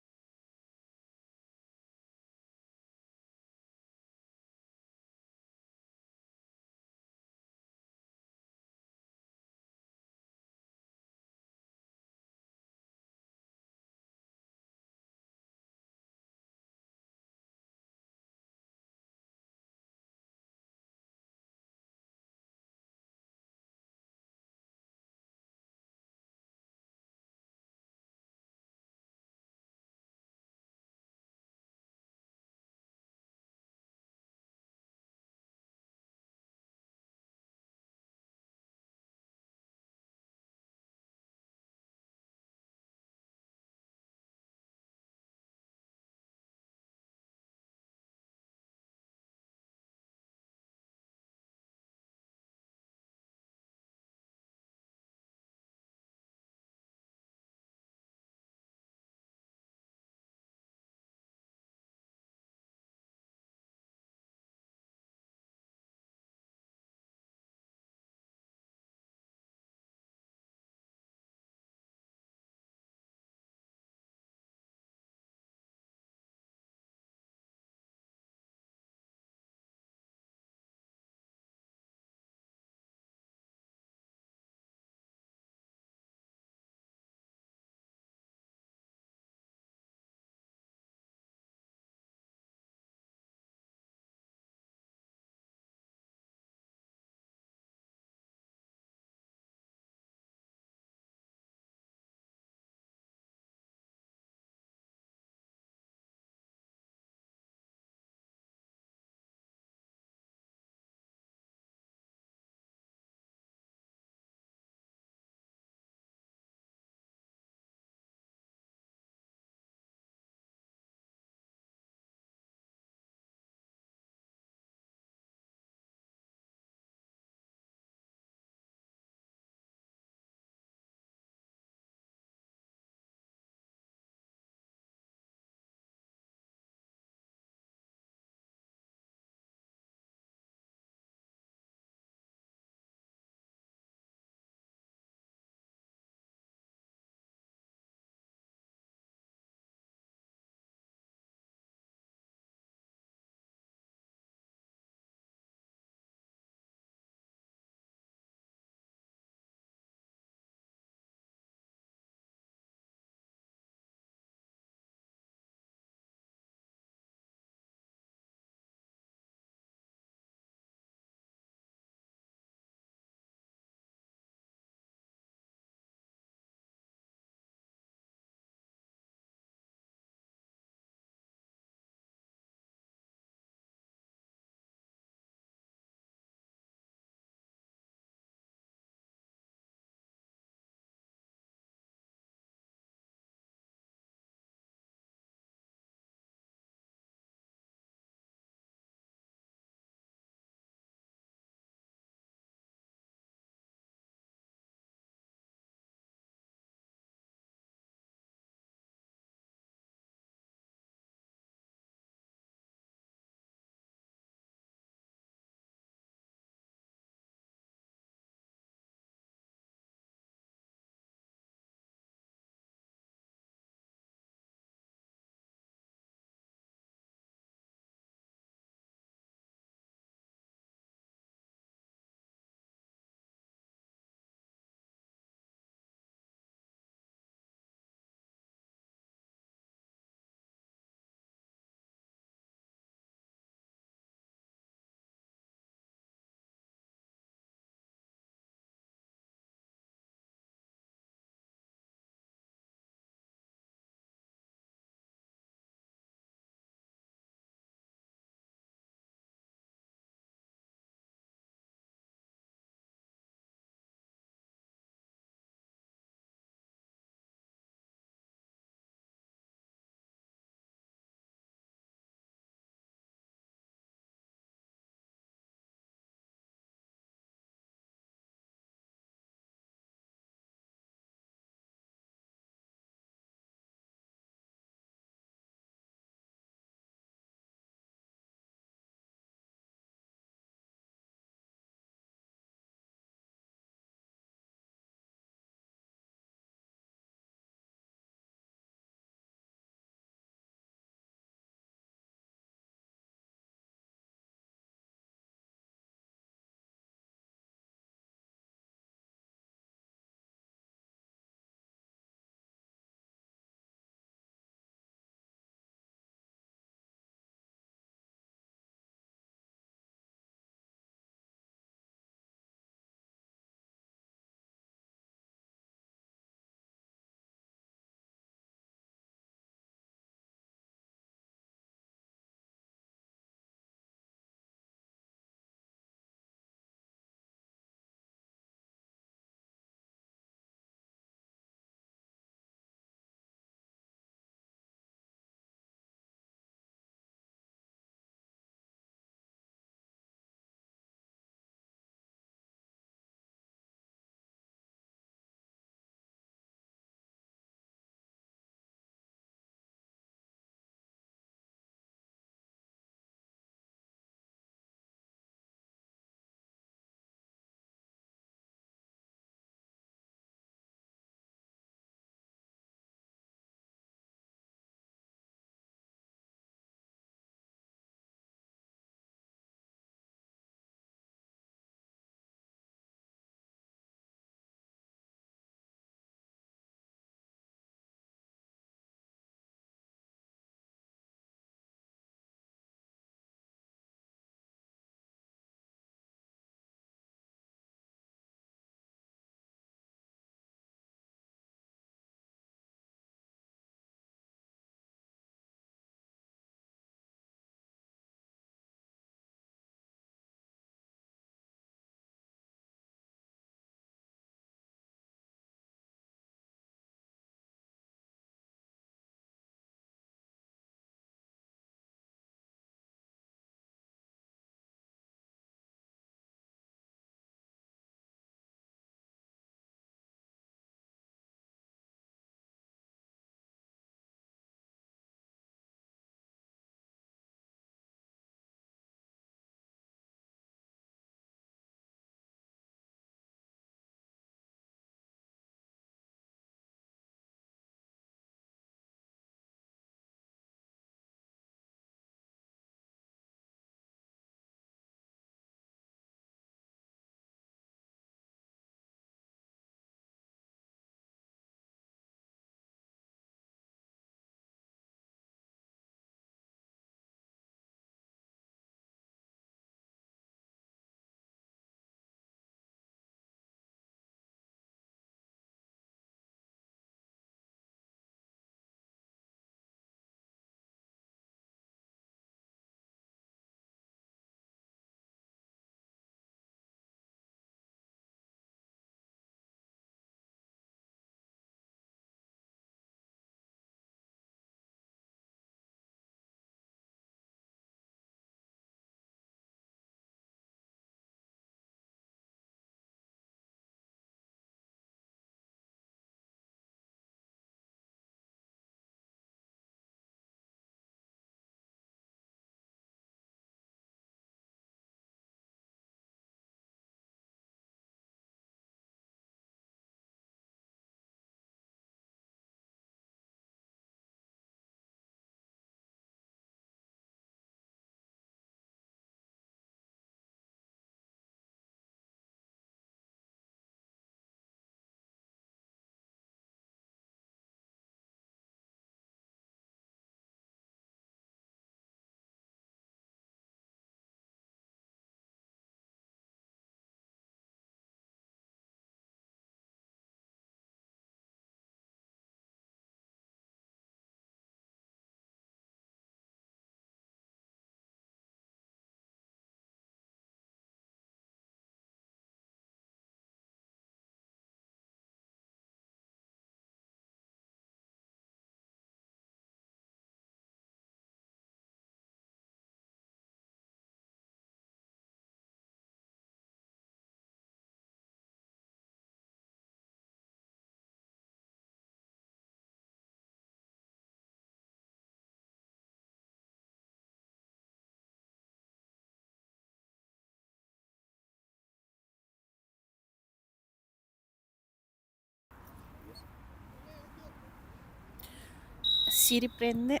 si riprende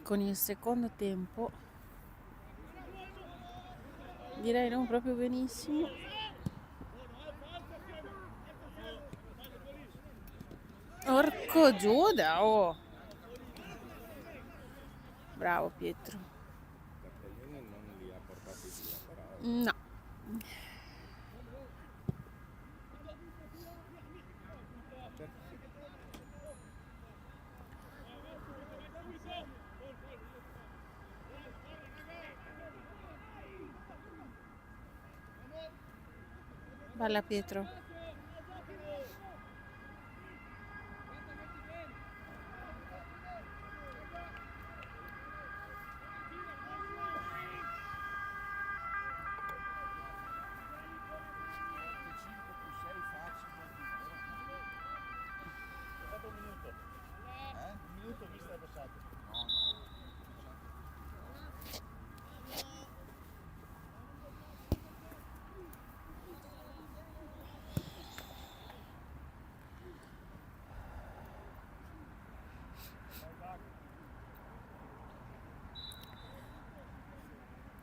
con il secondo tempo, direi non proprio benissimo. Orco Giuda, oh! Bravo Pietro. Cartellini non li ha portati via, però No. Balla Pietro.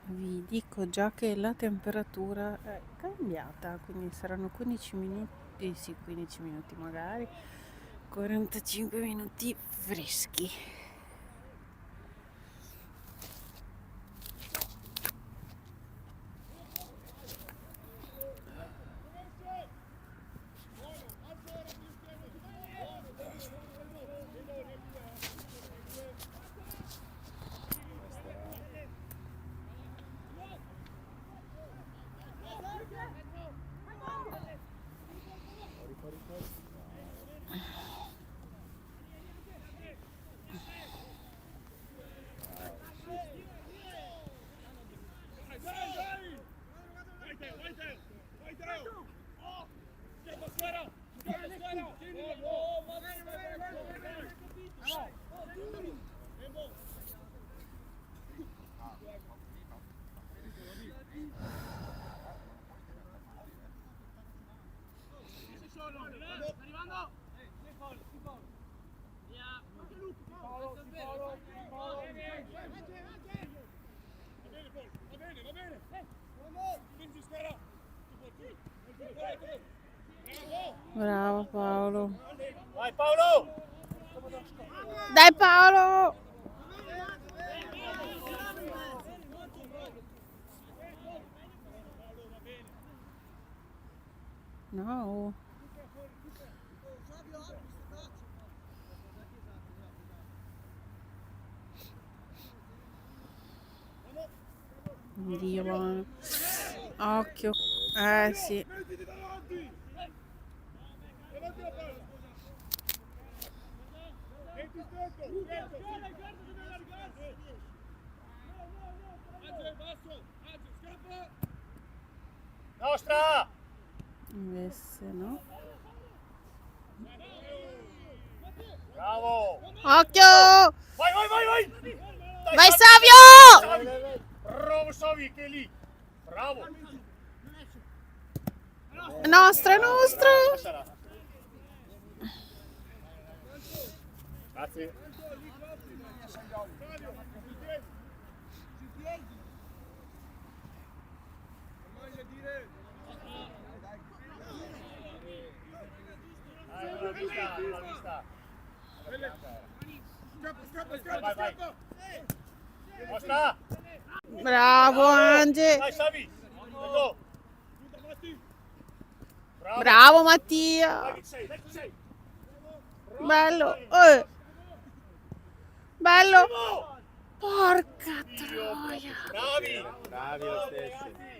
Vi dico già che la temperatura è cambiata, quindi saranno 15 minuti, sì 15 minuti magari, 45 minuti freschi. Bravo Paolo. Vai Paolo! Dai Paolo! No. Dio buono. Occhio. Sì. Nostra! Invece no. Bravo! Occhio! Vai! Dai, Vai Savio! Savio! Bravo Savi, che è lì! Bravo! Nostra! Lasciala. Grazie. Non l'ho vista. Vai. Mostra! Bravo Ange! Dai Savi! Go! Bravo Mattia! Dai che sei! Bello! Bello! Porca troia! bravi lo stesso.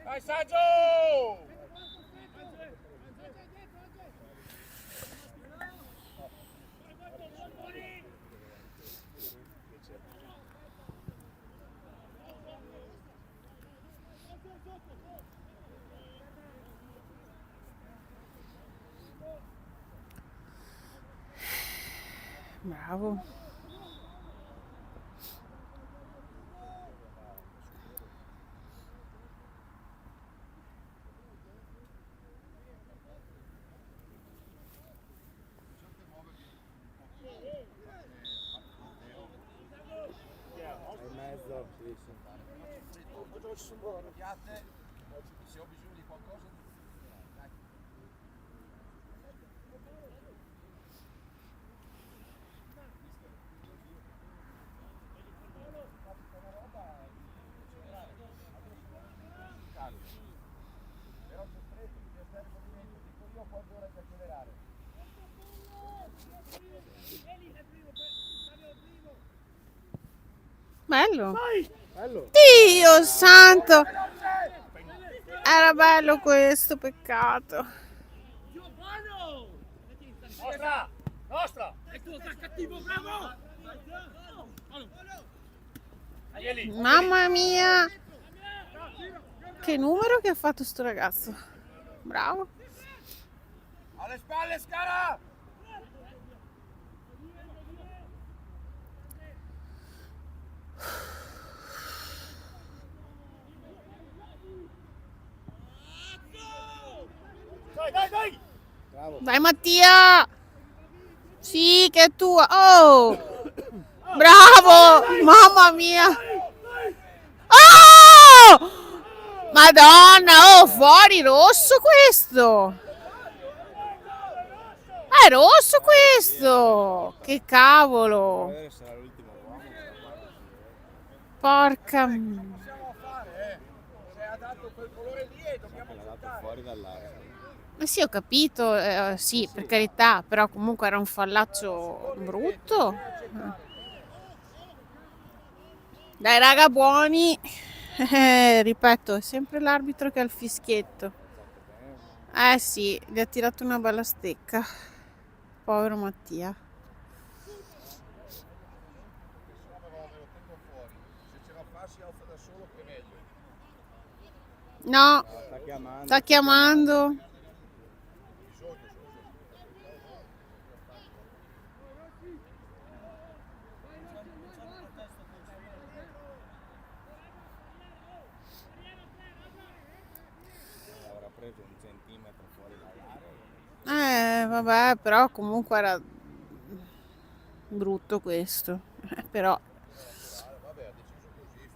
Dai Saggio! Bravo. In mezzo, sì, sì. Piatte, se ho bisogno di qualcosa dai. Però c'è stretto, devi stare in movimento, dico io quando ora di accelerare. Bello. Bello. Dio santo! Era bello questo, peccato. Nostra! Nostra! Mamma mia! Che numero che ha fatto sto ragazzo. Bravo. Alle spalle Scara! Dai, dai, dai! Bravo. Dai Mattia! Sì, che è tua. Oh! Bravo! Mamma mia! Oh! Madonna, oh, fuori rosso questo! È rosso questo! Che cavolo! Vedere se sarà l'ultimo uomo. Porca. Possiamo fare, Se ha dato quel colore lì e dobbiamo L'ha dato accettare. fuori dall'area. Sì, ho capito, sì, per carità, però comunque era un fallaccio brutto. Dai raga, buoni. Ripeto, è sempre l'arbitro che ha il fischietto. Eh sì, gli ha tirato una bella stecca. Povero Mattia. Se no me lo tengo fuori. Se ce la fa si alza da solo che è meglio. No, Sta chiamando. sta chiamando. Avrà preso un centimetro fuori dall'area. Vabbè, però comunque era brutto questo. Però, Vabbè, ha deciso così,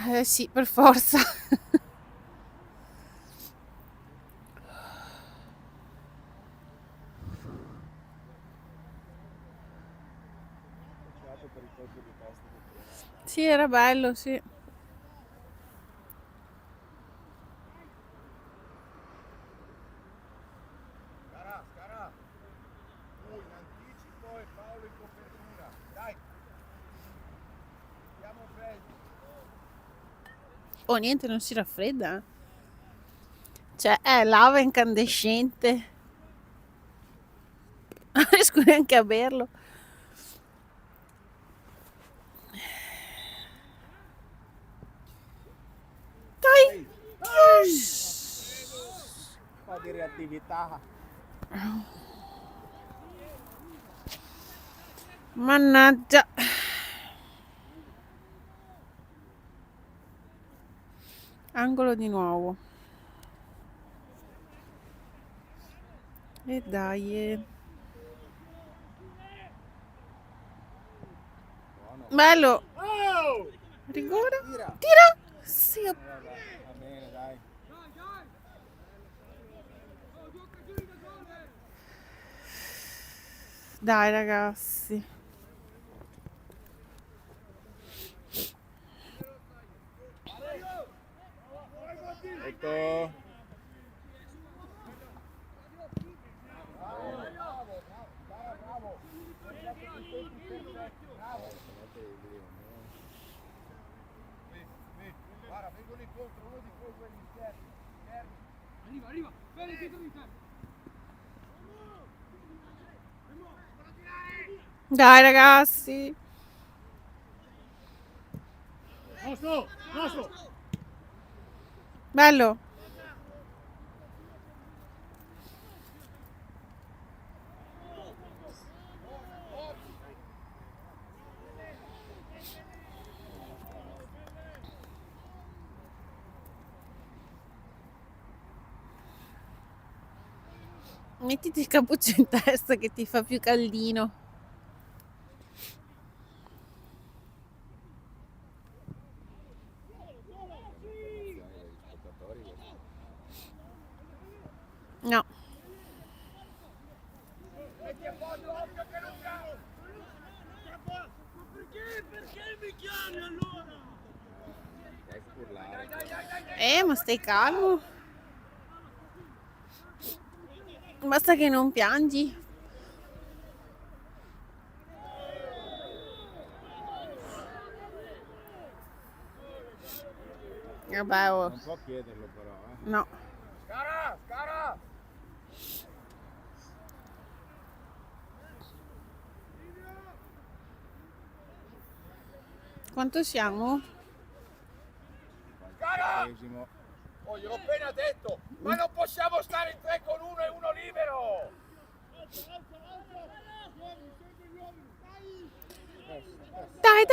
fine. sì, per forza. Peccato per il colpo di testa che prima. Sì, era bello, sì. Scara. Tu in anticipo e Paolo in copertura. Dai. Andiamo freddi. Oh, niente, non si raffredda. Cioè, è lava incandescente. Non riesco neanche a berlo. Dai! Un po' di reattività. Mannaggia. Angolo di nuovo. E dai. Buono. Bello. Oh! Rigore. Tira. Tira. Sì. Vabbè, va bene, dai. Dai ragazzi. Ecco. Guarda, vengono incontro uno di quelli interni. Arriva, bene, dietro di te. Dai ragazzi. Nostro. Bello. Mettiti il cappuccio in testa che ti fa più caldino. No. Metti a posto, occhio che non cavo. Perché mi chiami allora? Dai urlare. Ma stai calmo. Basta che non piangi. Vabbè, oh. Non può chiederlo però, No. Scara! Quanto siamo? Scara! 40esimo. Oh, gliel'ho appena detto, ma non possiamo stare in 3 con uno e uno libero! Dai.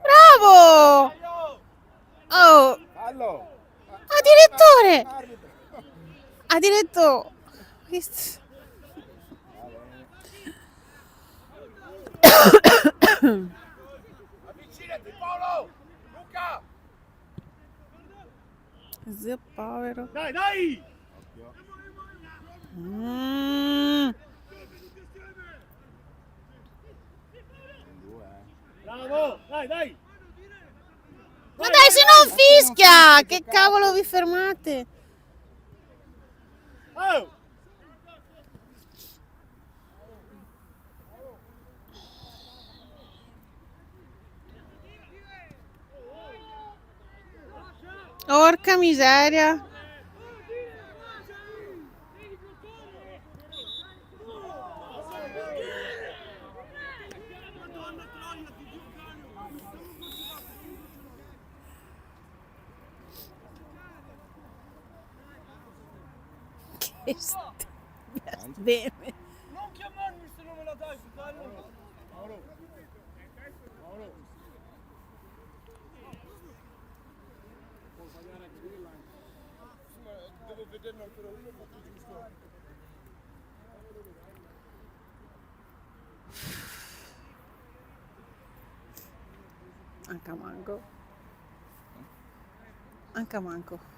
Bravo! Oh, Fallo! direttore! Arbitro! Diretto. Avvicinati Paolo! Luca! Zio povero. Dai! Occhio. Mm. In due, Bravo! Dai! Ma dai, se non fischia! Che cavolo vi fermate? Oh! Porca miseria. Che bene. Non chiamarmi se non me la dai, Paolo! Devo vederne ancora uno fatto giusto. Anche a manco.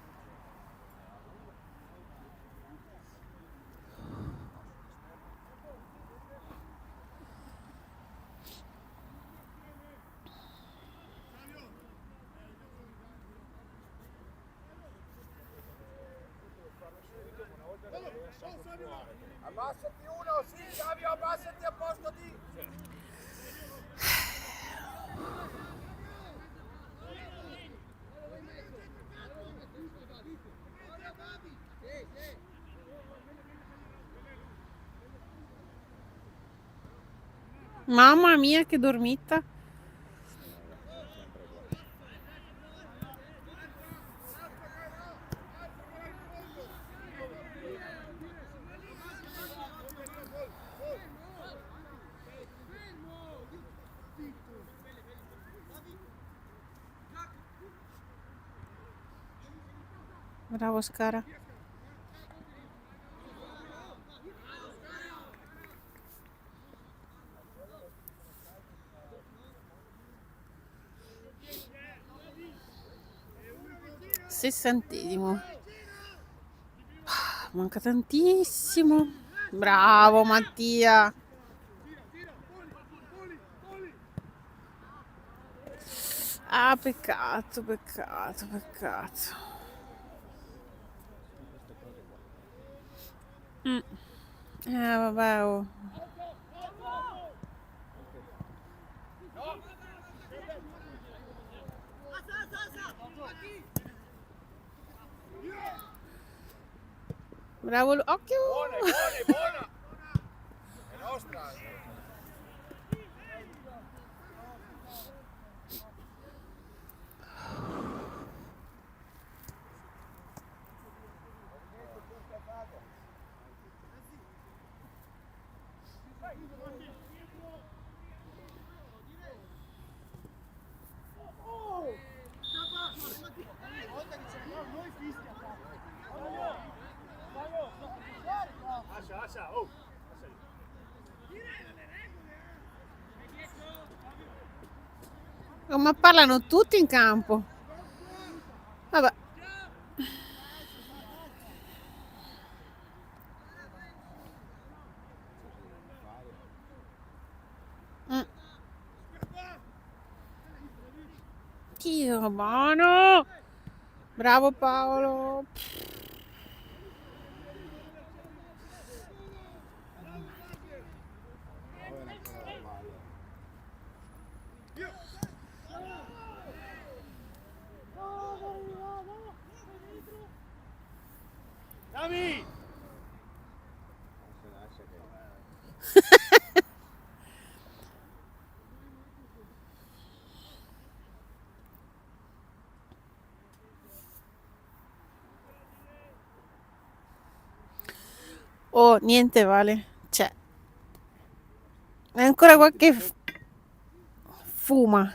Abbassati uno, sì, Savio, abbassati a posto di... Mamma mia, che dormita. Bravo Scara. Sessantesimo. Manca tantissimo. Bravo Mattia. Peccato. Vabbè, oh. Bravo, occhio! Buona, buona, buona! È nostra! Lascia, oh! Oh, ma parlano tutti in campo. Vabbè. Mm. Dio, buono! Bravo Paolo. Dami! Lascia che... Oh, niente vale. C'è. È ancora qualche fuma.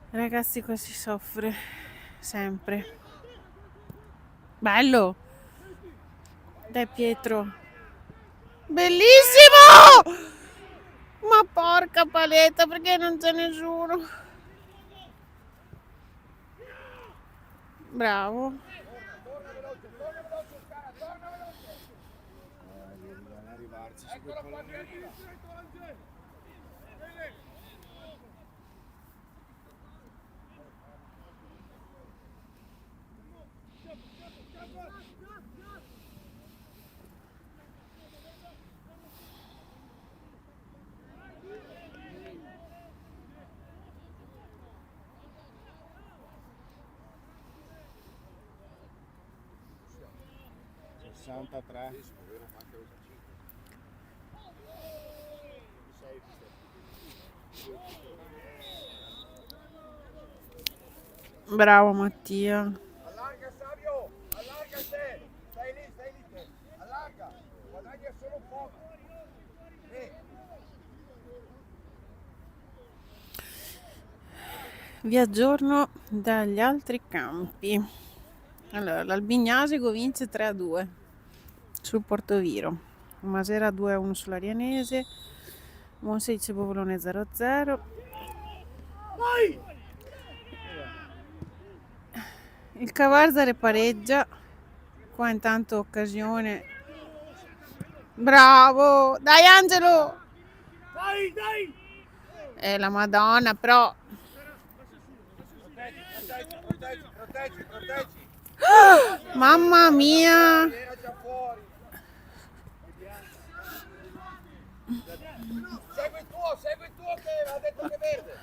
Ragazzi, qua si soffre sempre. Bello. Dai Pietro. Bellissimo! Ma porca paletta, perché non c'è nessuno? Bravo. Non arrivarci su quel Eccola qua pallone. che arriva! Sessantatré. Bravo Mattia. Allarga Savio! Allarga te! Stai lì te! Allarga! Guadagna solo un po'! Vi aggiorno dagli altri campi. Allora, l'Albignasico vince 3-2 sul Portoviro, Masera 2-1 sull'Arianese, Monselice Bovolone 0-0. Vai! Il Cavarzare pareggia. Qua intanto occasione. Bravo! Dai Angelo! Dai, dai! La Madonna, però. Proteggi! Mamma mia! Era già fuori! Segui il tuo che ha detto che è verde!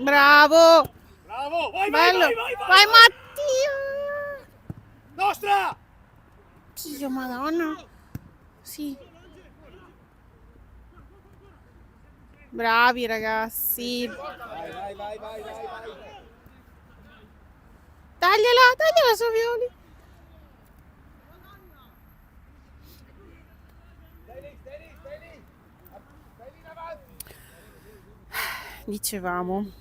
Bravo! Bravo! Vai, Bello! vai! Vai Mattia! Nostra! Dio, Madonna! Sì. Bravi ragazzi! Vai. Tagliala Savioli! Stai lì in avanti! Dicevamo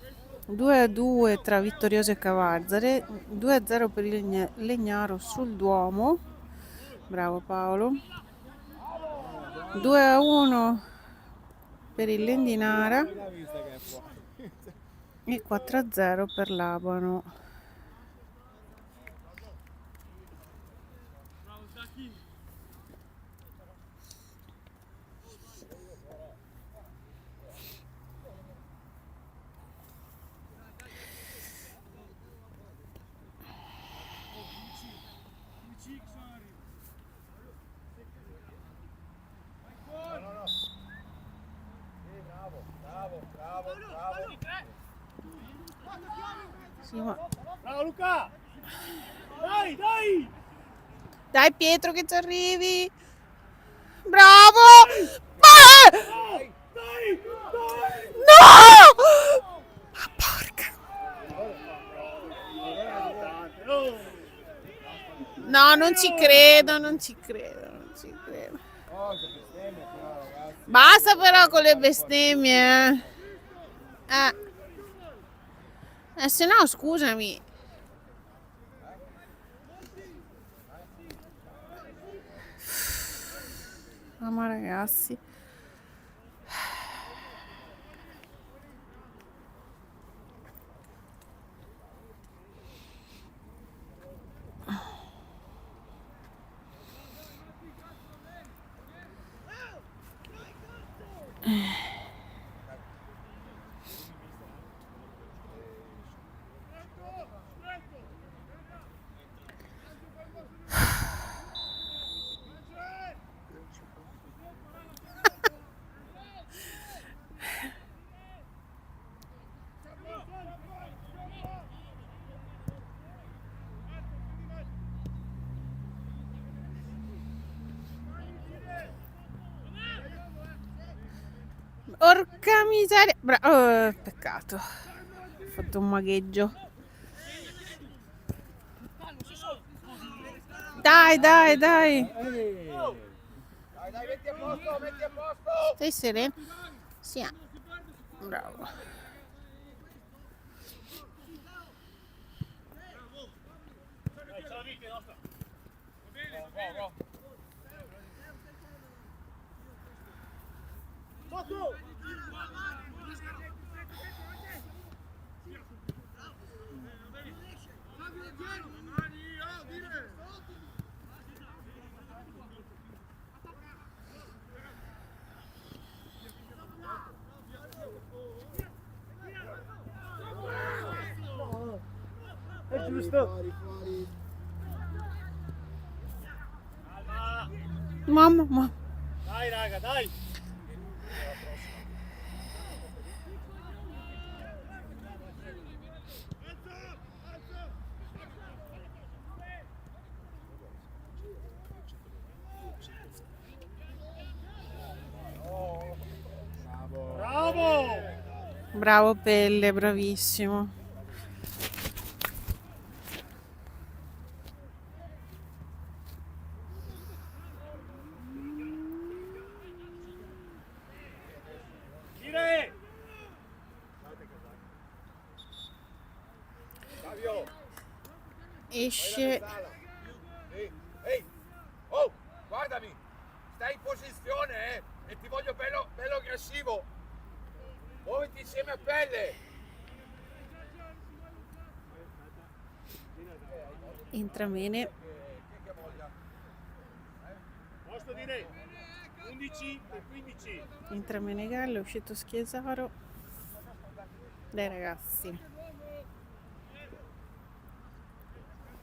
2-2 tra Vittorioso e Cavarzare, 2-0 per il Legnaro sul Duomo, bravo Paolo, 2-1 per il Lendinara e 4-0 per l'Abano. Sì, ma... Bravo Luca! Dai, dai! Dai Pietro che ci arrivi! Bravo! Dai, dai, dai! No! Ma porca! No, non ci credo, non ci credo, non ci credo. Basta però con le bestemmie, se no scusami. Mamma ragazzi. Porca miseria. Peccato. Ho fatto un magheggio. Dai, dai, dai. Dai, dai, metti a posto, metti a posto! Stai sereno? Sì. Bravo. È giusto! Mamma. Dai raga, dai! Bravo! Bravo Pelle, bravissimo. Dire! Fabio! Esce. Ehi! Oh! Guardami! Stai in posizione, e ti voglio bello, bello aggressivo! Muoviti insieme a Pelle! Intramene. Posso dire 11 e 15. Intramene Gallo, è uscito Schiesaro. Dai ragazzi.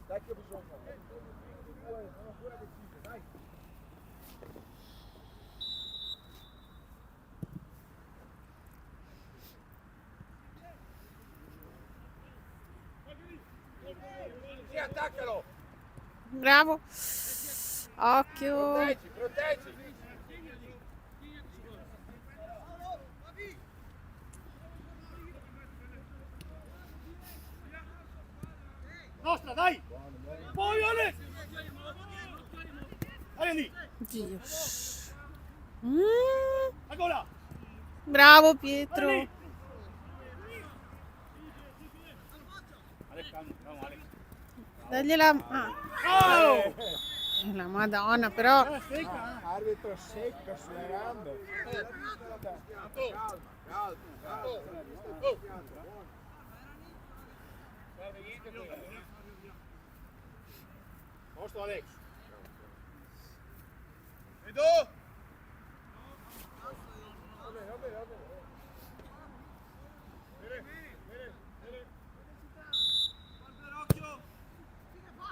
Dai che ho bisogno. Sono ancora decise, dai. Sì, attaccalo! Bravo. Occhio. Proteggi, proteggi! Nostra, dai! Poi Ale! Ale lì! Dio. Ancora! Bravo Pietro. Ale! Ale, calmo, calmo, Ale. Dagliela. Oh! La Madonna, però. Arbitro secco, accelerando. Posto Alex. Vedo?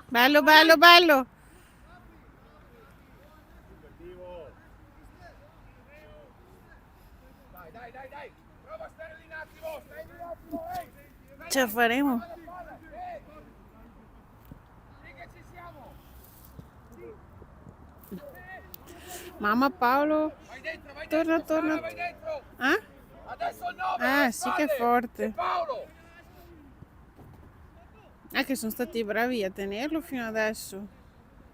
Bello, bello, bello. Dai, dai, dai, dai! Prova a stare lì un attimo! Stai lì un Ce la faremo? Mamma Paolo, Vai dentro, vai torna, dentro, torna. Sara, vai dentro. Eh? Adesso il 9, Sì che è forte. Paolo. Che sono stati bravi a tenerlo fino adesso.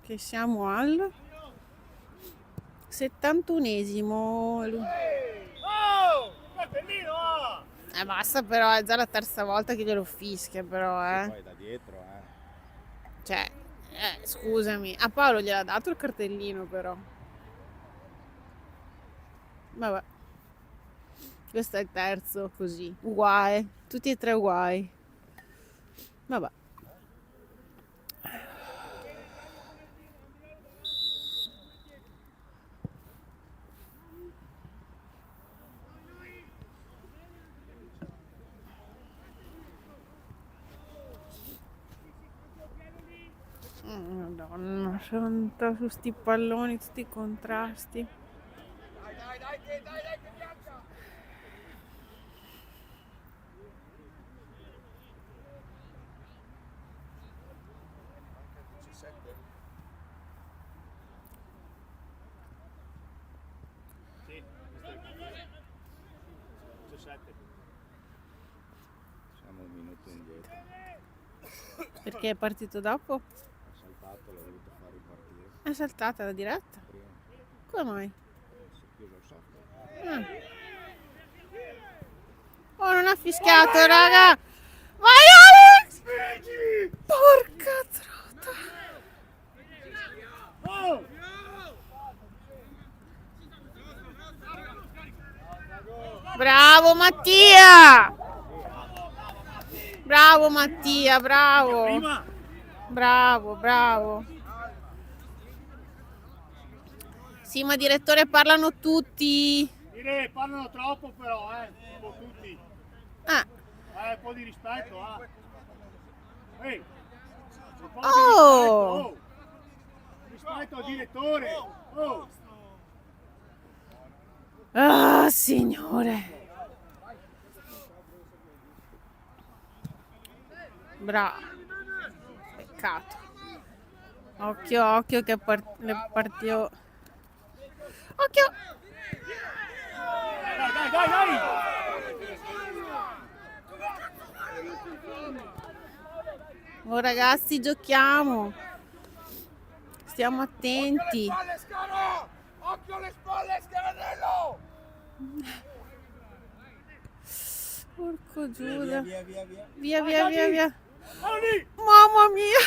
Che siamo al 71esimo. Oh, bellino! Basta però, è già la terza volta che glielo fischia però, Poi da dietro, Cioè, scusami, a Paolo gliel'ha dato il cartellino però. Vabbè. Questo è il terzo, così. Uguale. Tutti e tre uguali. Vabbè. Madonna santa, su sti palloni, sti contrasti. Dai, che bianca. Manca 17. Sì, 17. Siamo un minuto indietro. Perché è partito dopo? Ha saltato, l'ha voluto far ripartire È saltata la diretta? prima. Come mai? Si è chiuso il software. Oh, non ha fischiato, raga! Vai Alex! Porca trota! Oh! Bravo Mattia! Bravo Mattia, bravo! Prima! Bravo, bravo! Sì, ma direttore, parlano tutti! Dire, parlano troppo però, un po' tutti. Ah! Un po' di rispetto, Ehi! Un po' di Oh! rispetto! Rispetto al direttore! Oh! Ah, signore! Bravo! Peccato! Occhio, occhio che partio... Occhio! Dai! Oh ragazzi, giochiamo! Stiamo attenti! Spalle, Scaro! Occhio alle spalle, Scaranello! Porco Giuda! Via. Via! Dai! Mamma mia!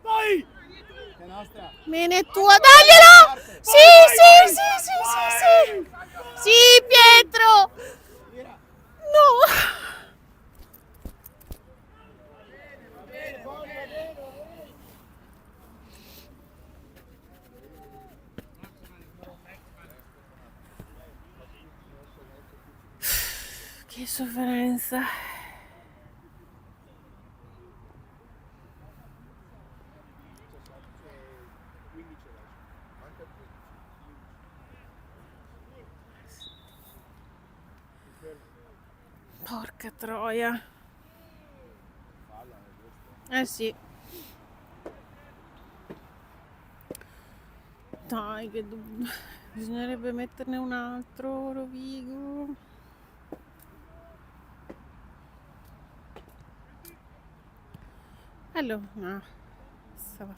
Dai! È nostra. Bene tua, daglielo! Sì! Sì, Pietro! No! Che sofferenza! Porca troia! Sì. Dai, bisognerebbe metterne un altro, Rovigo. Allora, stava.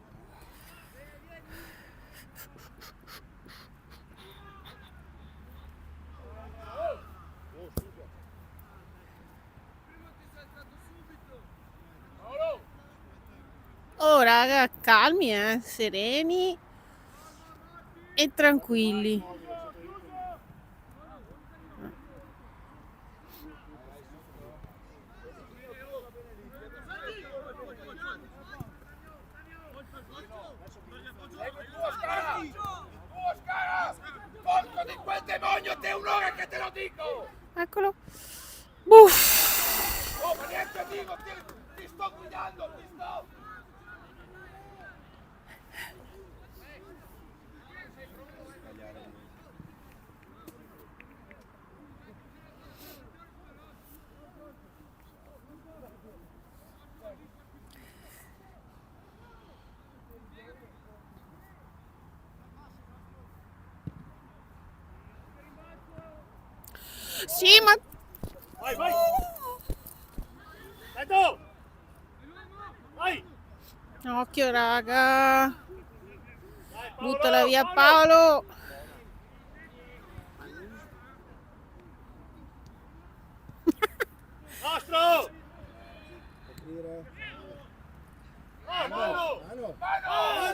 Oh, raga, calmi, sereni e tranquilli. Porco di quel demonio, te un'ora che te lo dico! Eccolo. Buff. Oh, ma niente dico, ti sto guidando, ti sto! Sì, ma Vai, vai! Dentro! Vai! occhio raga, Dai, buttala via Paolo! Paolo. Nostro! Aprire. Mano! Mano.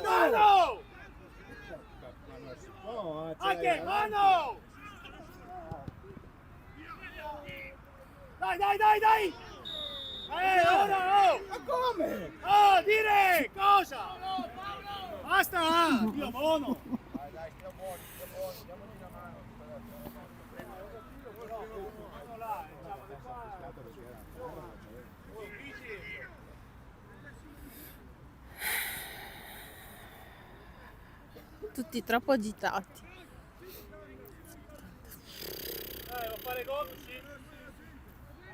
Mano! Ma non si può, Anche mano! Dai, dai, dai, dai! Ora, oh! Ma come? Oh, dire! Cosa? Basta! Dio buono! Dai, stia buoni, diamoci una mano. Mano là, diciamo di qua. Tutti troppo agitati. Devo fare gol, sì.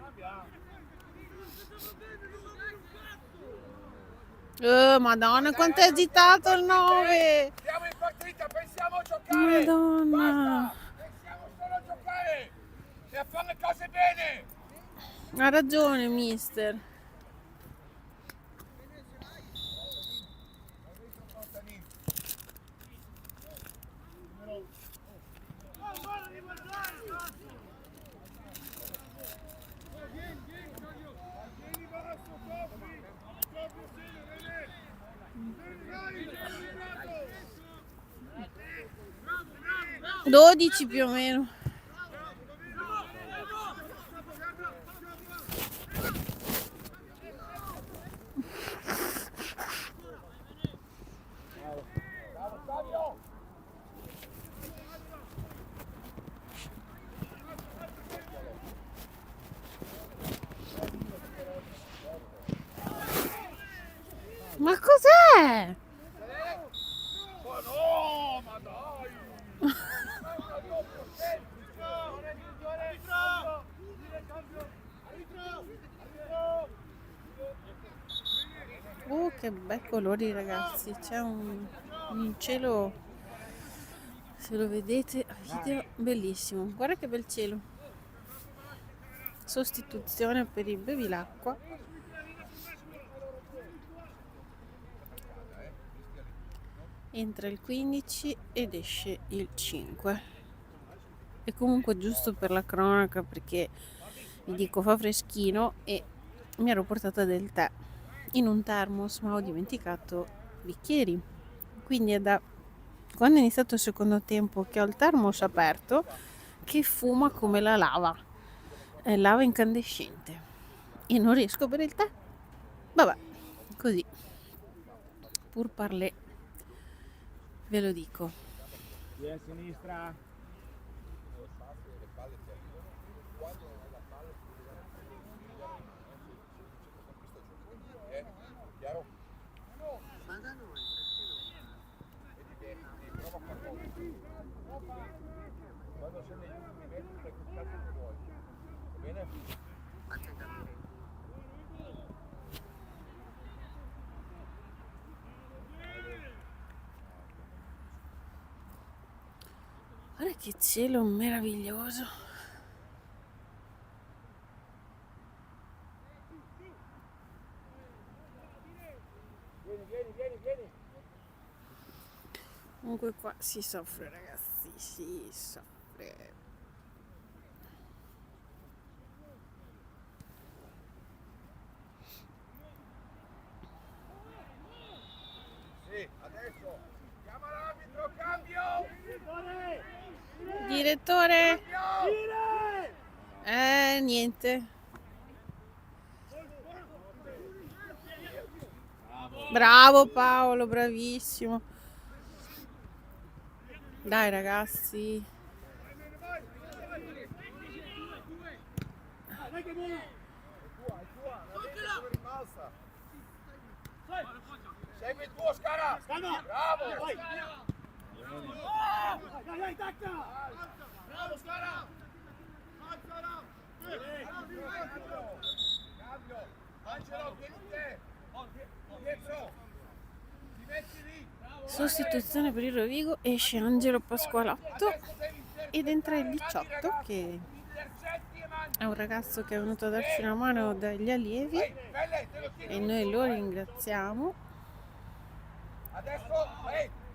Abbiamo. Madonna, quanto è agitato il 9. Siamo in partita, pensiamo a giocare! Madonna, Pensiamo solo a giocare! E a fare le cose bene! ha ragione mister. Bravo, 12 più o meno. Fabio! Ma cos'è? Oh no, ma dai! Che bei colori ragazzi, c'è un cielo, se lo vedete a video, bellissimo. Guarda che bel cielo. Sostituzione per il bevilacqua. Entra il 15 ed esce il 5. E comunque giusto per la cronaca, perché vi dico fa freschino e mi ero portata del tè in un termos ma ho dimenticato bicchieri, quindi è da quando è iniziato il secondo tempo che ho il termos aperto che fuma come la lava, è lava incandescente e non riesco a bere il tè. Vabbè, così pur parler, ve lo dico. Via a sinistra. Chiaro? Quando sei negli ultimi metri fai che cazzo che vuoi. Va bene? Guarda che cielo meraviglioso. Vieni. Comunque qua si soffre ragazzi, si soffre. Sì, adesso. Chiama l'arbitro, cambio! Direttore, Dire! niente. Bravo Paolo, bravissimo. Dai ragazzi. Dai che buono! È tua, la vedi dove rimbalza? Segui il tuo Scala! Bravo! Vai! Dai, tacca! Bravo Scala! Cambio! Angelo, vieni te! Dietro! Ti metti lì! Sostituzione per il Rovigo, esce Angelo Pasqualotto ed entra il 18 che È un ragazzo che è venuto a darci una mano dagli allievi Pelle, te lo tiri e tutti noi su, lo ringraziamo. Adesso,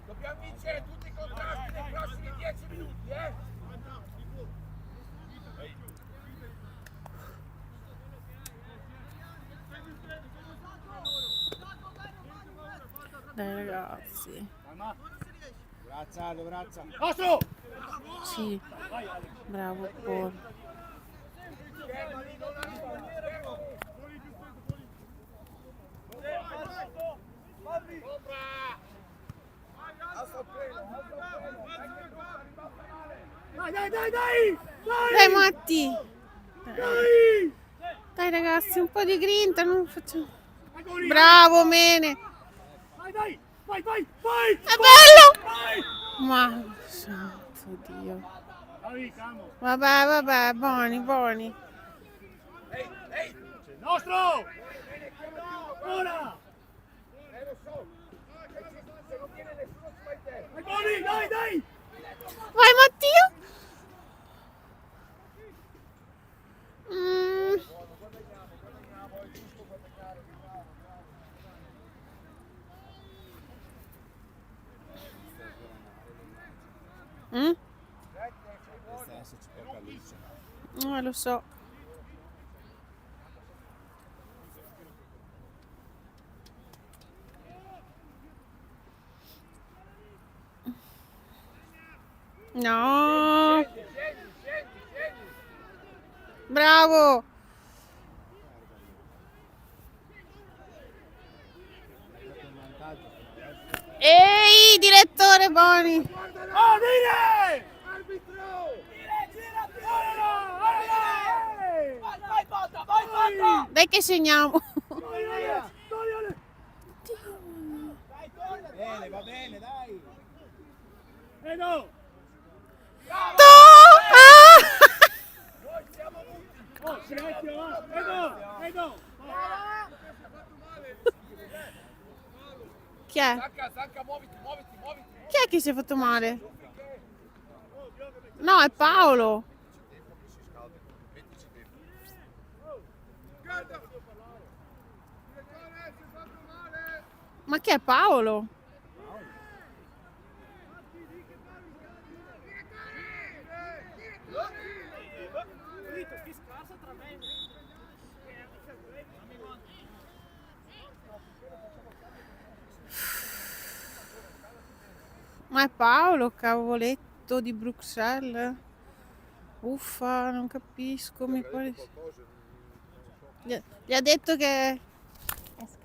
dobbiamo vincere tutti i contrasti nei prossimi 10 minuti, Dai ragazzi. Braccia. Nostro! Sì, bravo Paul. Dai! Dai Matti! Dai ragazzi, un po' di grinta, non facciamo... Bravo Mene! Vai! È bello! Ma santo Dio. Vabbè, buoni. Ehi! Nostro! Ora! Lo so! Se non viene nessuno ci vai te! Dai! Vai Mattia! Mm. Mm? Questa esserci poca luce. Lo so. No! Scendi! Bravo! Ehi, direttore Boni! Dire! Arbitro! Vai! Dai che segniamo! Bene, va bene, dai. No! Ah! Noi siamo tutti! Silenzio! Vedo! Chi è? Zacca, muoviti! Chi è che si è fatto male? No, è Paolo. Guarda! Direttore, si è fatto male! Ma chi è Paolo? Ma è Paolo, cavoletto di Bruxelles? Uffa, non capisco, mi pare... Gli ha detto che... è scarsa.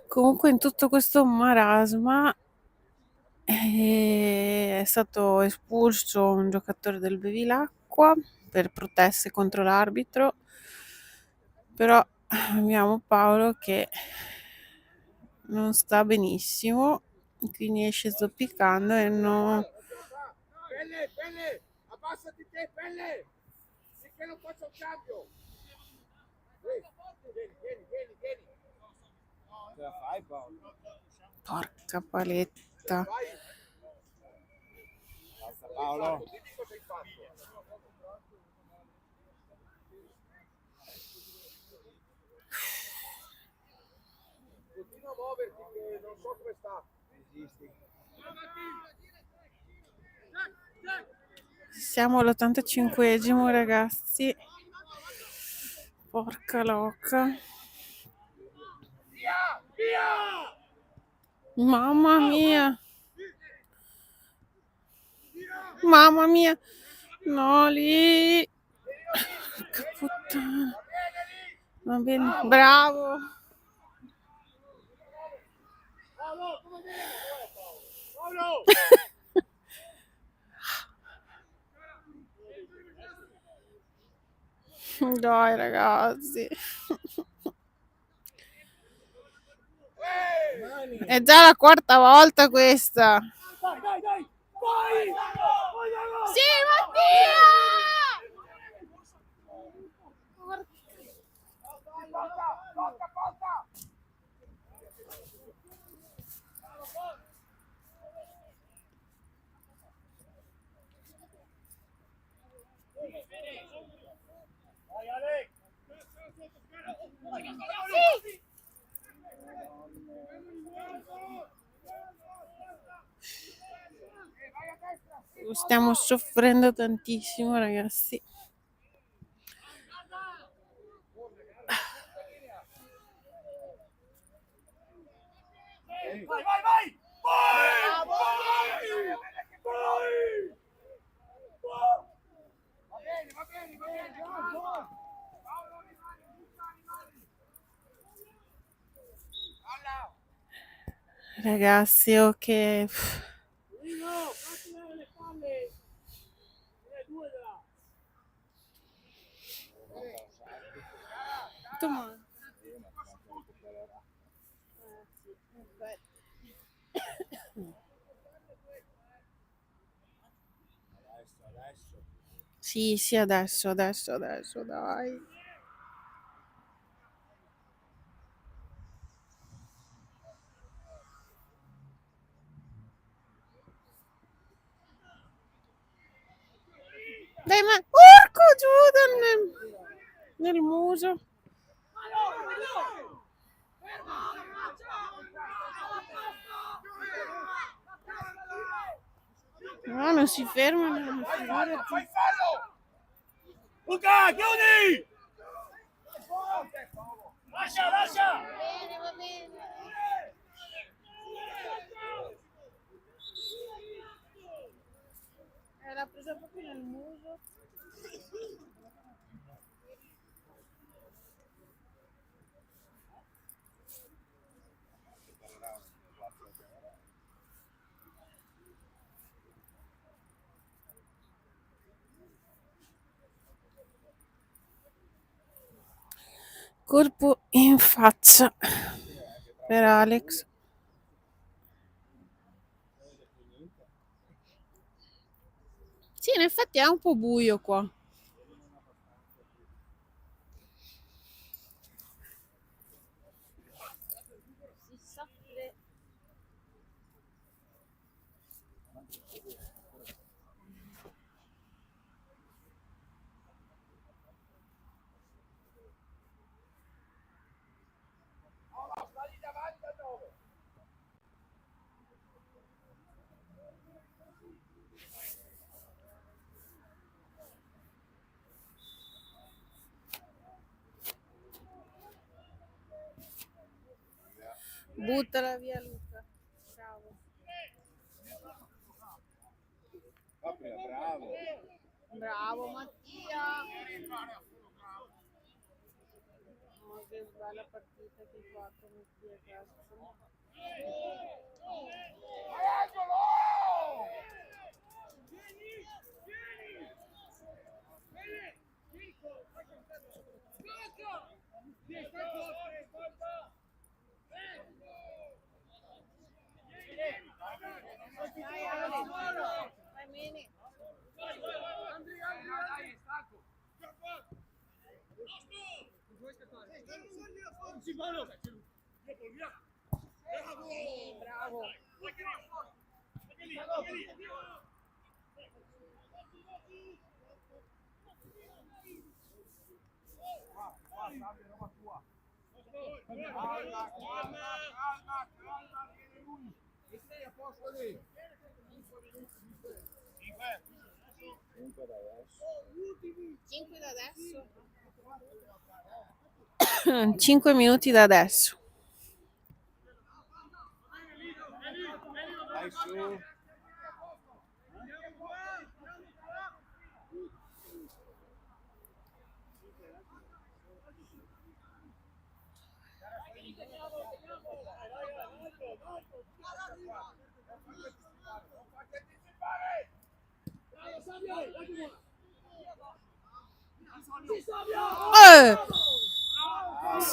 Comunque in tutto questo marasma è stato espulso un giocatore del Bevilacqua per proteste contro l'arbitro, però abbiamo Paolo che non sta benissimo, quindi esce zoppicando e non... Pelle! Abbassati te, Pelle! Finché non faccio un cambio! Vieni! Ce la fai, Paolo? Porca paletta. Basta, Paolo. Dimmi cosa hai fatto! Continua a muoverti che non so come sta! Resisti. Siamo all'85esimo ragazzi. Porca loca. Via! Mamma mia. Mamma mia. No, lì. Che puttana. Va bene. Bravo. Paolo, come viene? Paolo! Dai ragazzi. È già la quarta volta questa. Dai, dai, dai! Vai! Sì, Mattia! Porta, porta! Vai, Ale! Sì! Stiamo soffrendo tantissimo, ragazzi. Vai, vai, vai! Vai! Vai! Va bene, va bene, va bene! Paolo, rimani, alla! Ragazzi, ok. Io, fatela le palle! Due da là! Tommaso. Adesso. Sì, sì, adesso, dai. Dai, ma porco giù nel muso. No, non si fermano. Fai fallo! Luca, chiudi! Lascia, lascia! Bene, va bene. L'ha presa proprio nel muso. Colpo in faccia per Alex. Sì, in effetti è un po' buio qua. Stai davanti a dove? Buttala via Luca. Bravo. Bravo. Bravo Mattia. Oh, che bella partita che hai fatto Mattia, cazzo. Eccolo! Bravo. Calma, viene lui. E sei a posto lì. 5 da adesso. 5 minuti da adesso. Vai su.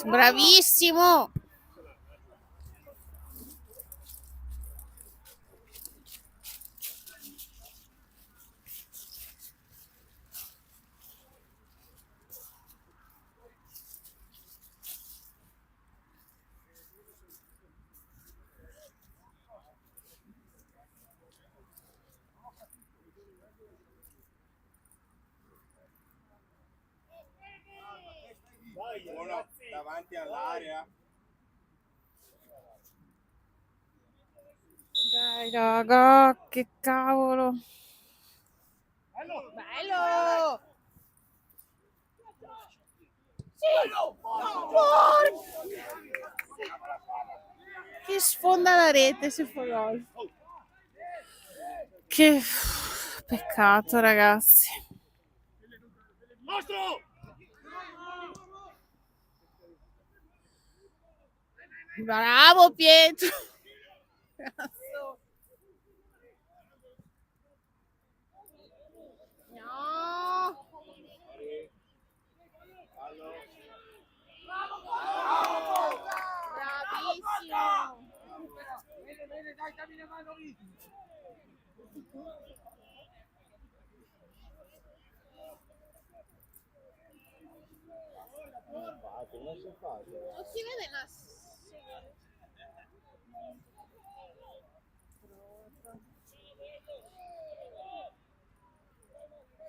Bravissimo. Uno davanti all'area. Dai, raga, che cavolo. Bello! Che sfonda la rete se fa gol. Che peccato, ragazzi. Mostro! Bravo Pietro. Cazzo. No. Bravissimo. Bene, dai, dammi una mano lì. Non si fa. Non si vede una...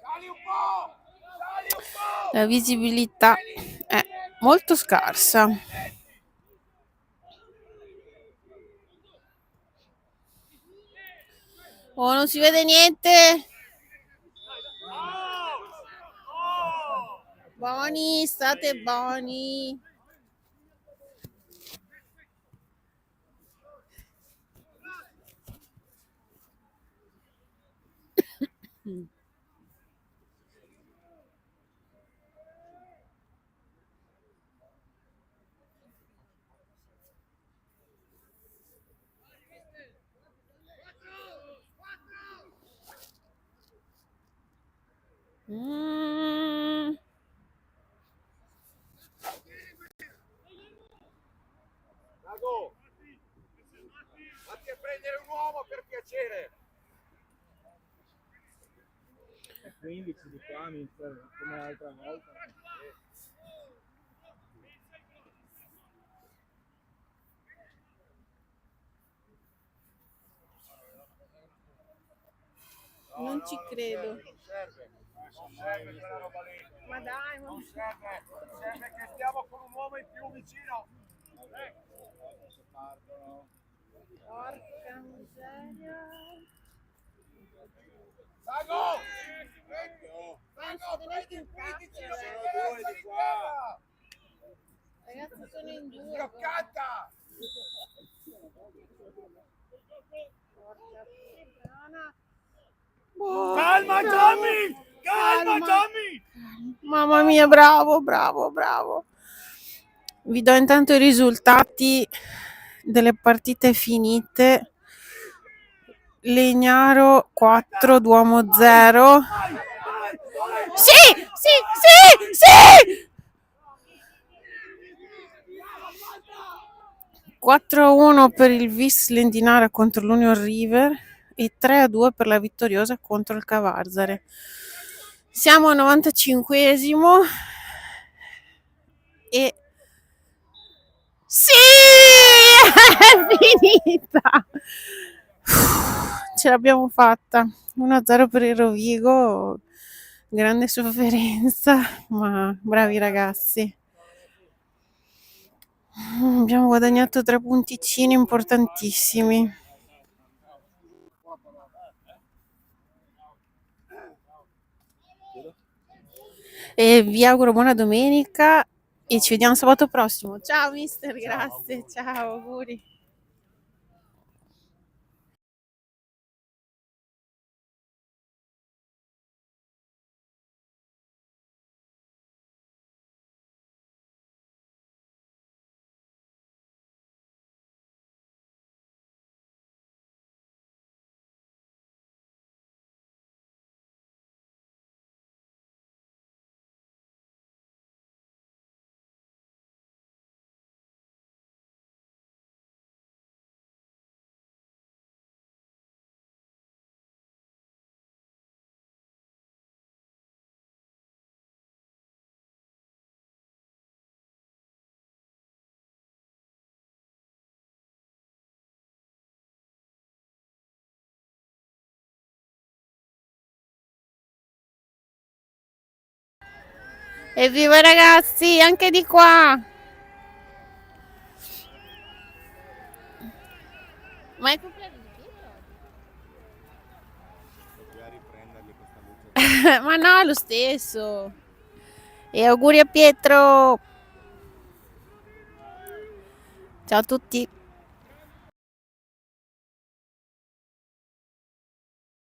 Sali un po'! Sali un po'! La visibilità è molto scarsa. Oh, non si vede niente. Buoni, state buoni. Mm. Dago! Vatti a prendere un uomo per piacere! E 15 di qua, mister, come l'altra volta. Non ci credo. Non serve quella roba lì. Ma dai, ma... Serve che stiamo con un uomo in più vicino. Se partono. Porca miseria. Dago! Vecchio. Dago, prendi il 15, Sono sono due di qua! Ragazzi, sono in due. Bloccata! Porca puttana. Calma Tommy! Calma Tommy! Mamma mia, bravo, bravo, bravo. Vi do intanto i risultati delle partite finite. Legnaro 4, Duomo 0. Sì, sì, sì, sì! 4-1 per il Vis Lendinara contro l'Union River e 3-2 per la vittoriosa contro il Cavarzare. Siamo al 95esimo e sì, è finita. Ce l'abbiamo fatta. 1-0 per il Rovigo, grande sofferenza, ma bravi ragazzi. Abbiamo guadagnato 3 punticini importantissimi. E vi auguro buona domenica e ci vediamo sabato prossimo. Ciao mister, grazie. Ciao, auguri. Evviva ragazzi, anche di qua! Ma è il compleanno di Pietro? Qui a riprenderli questa luce. Ma no, lo stesso. E auguri a Pietro! Ciao a tutti!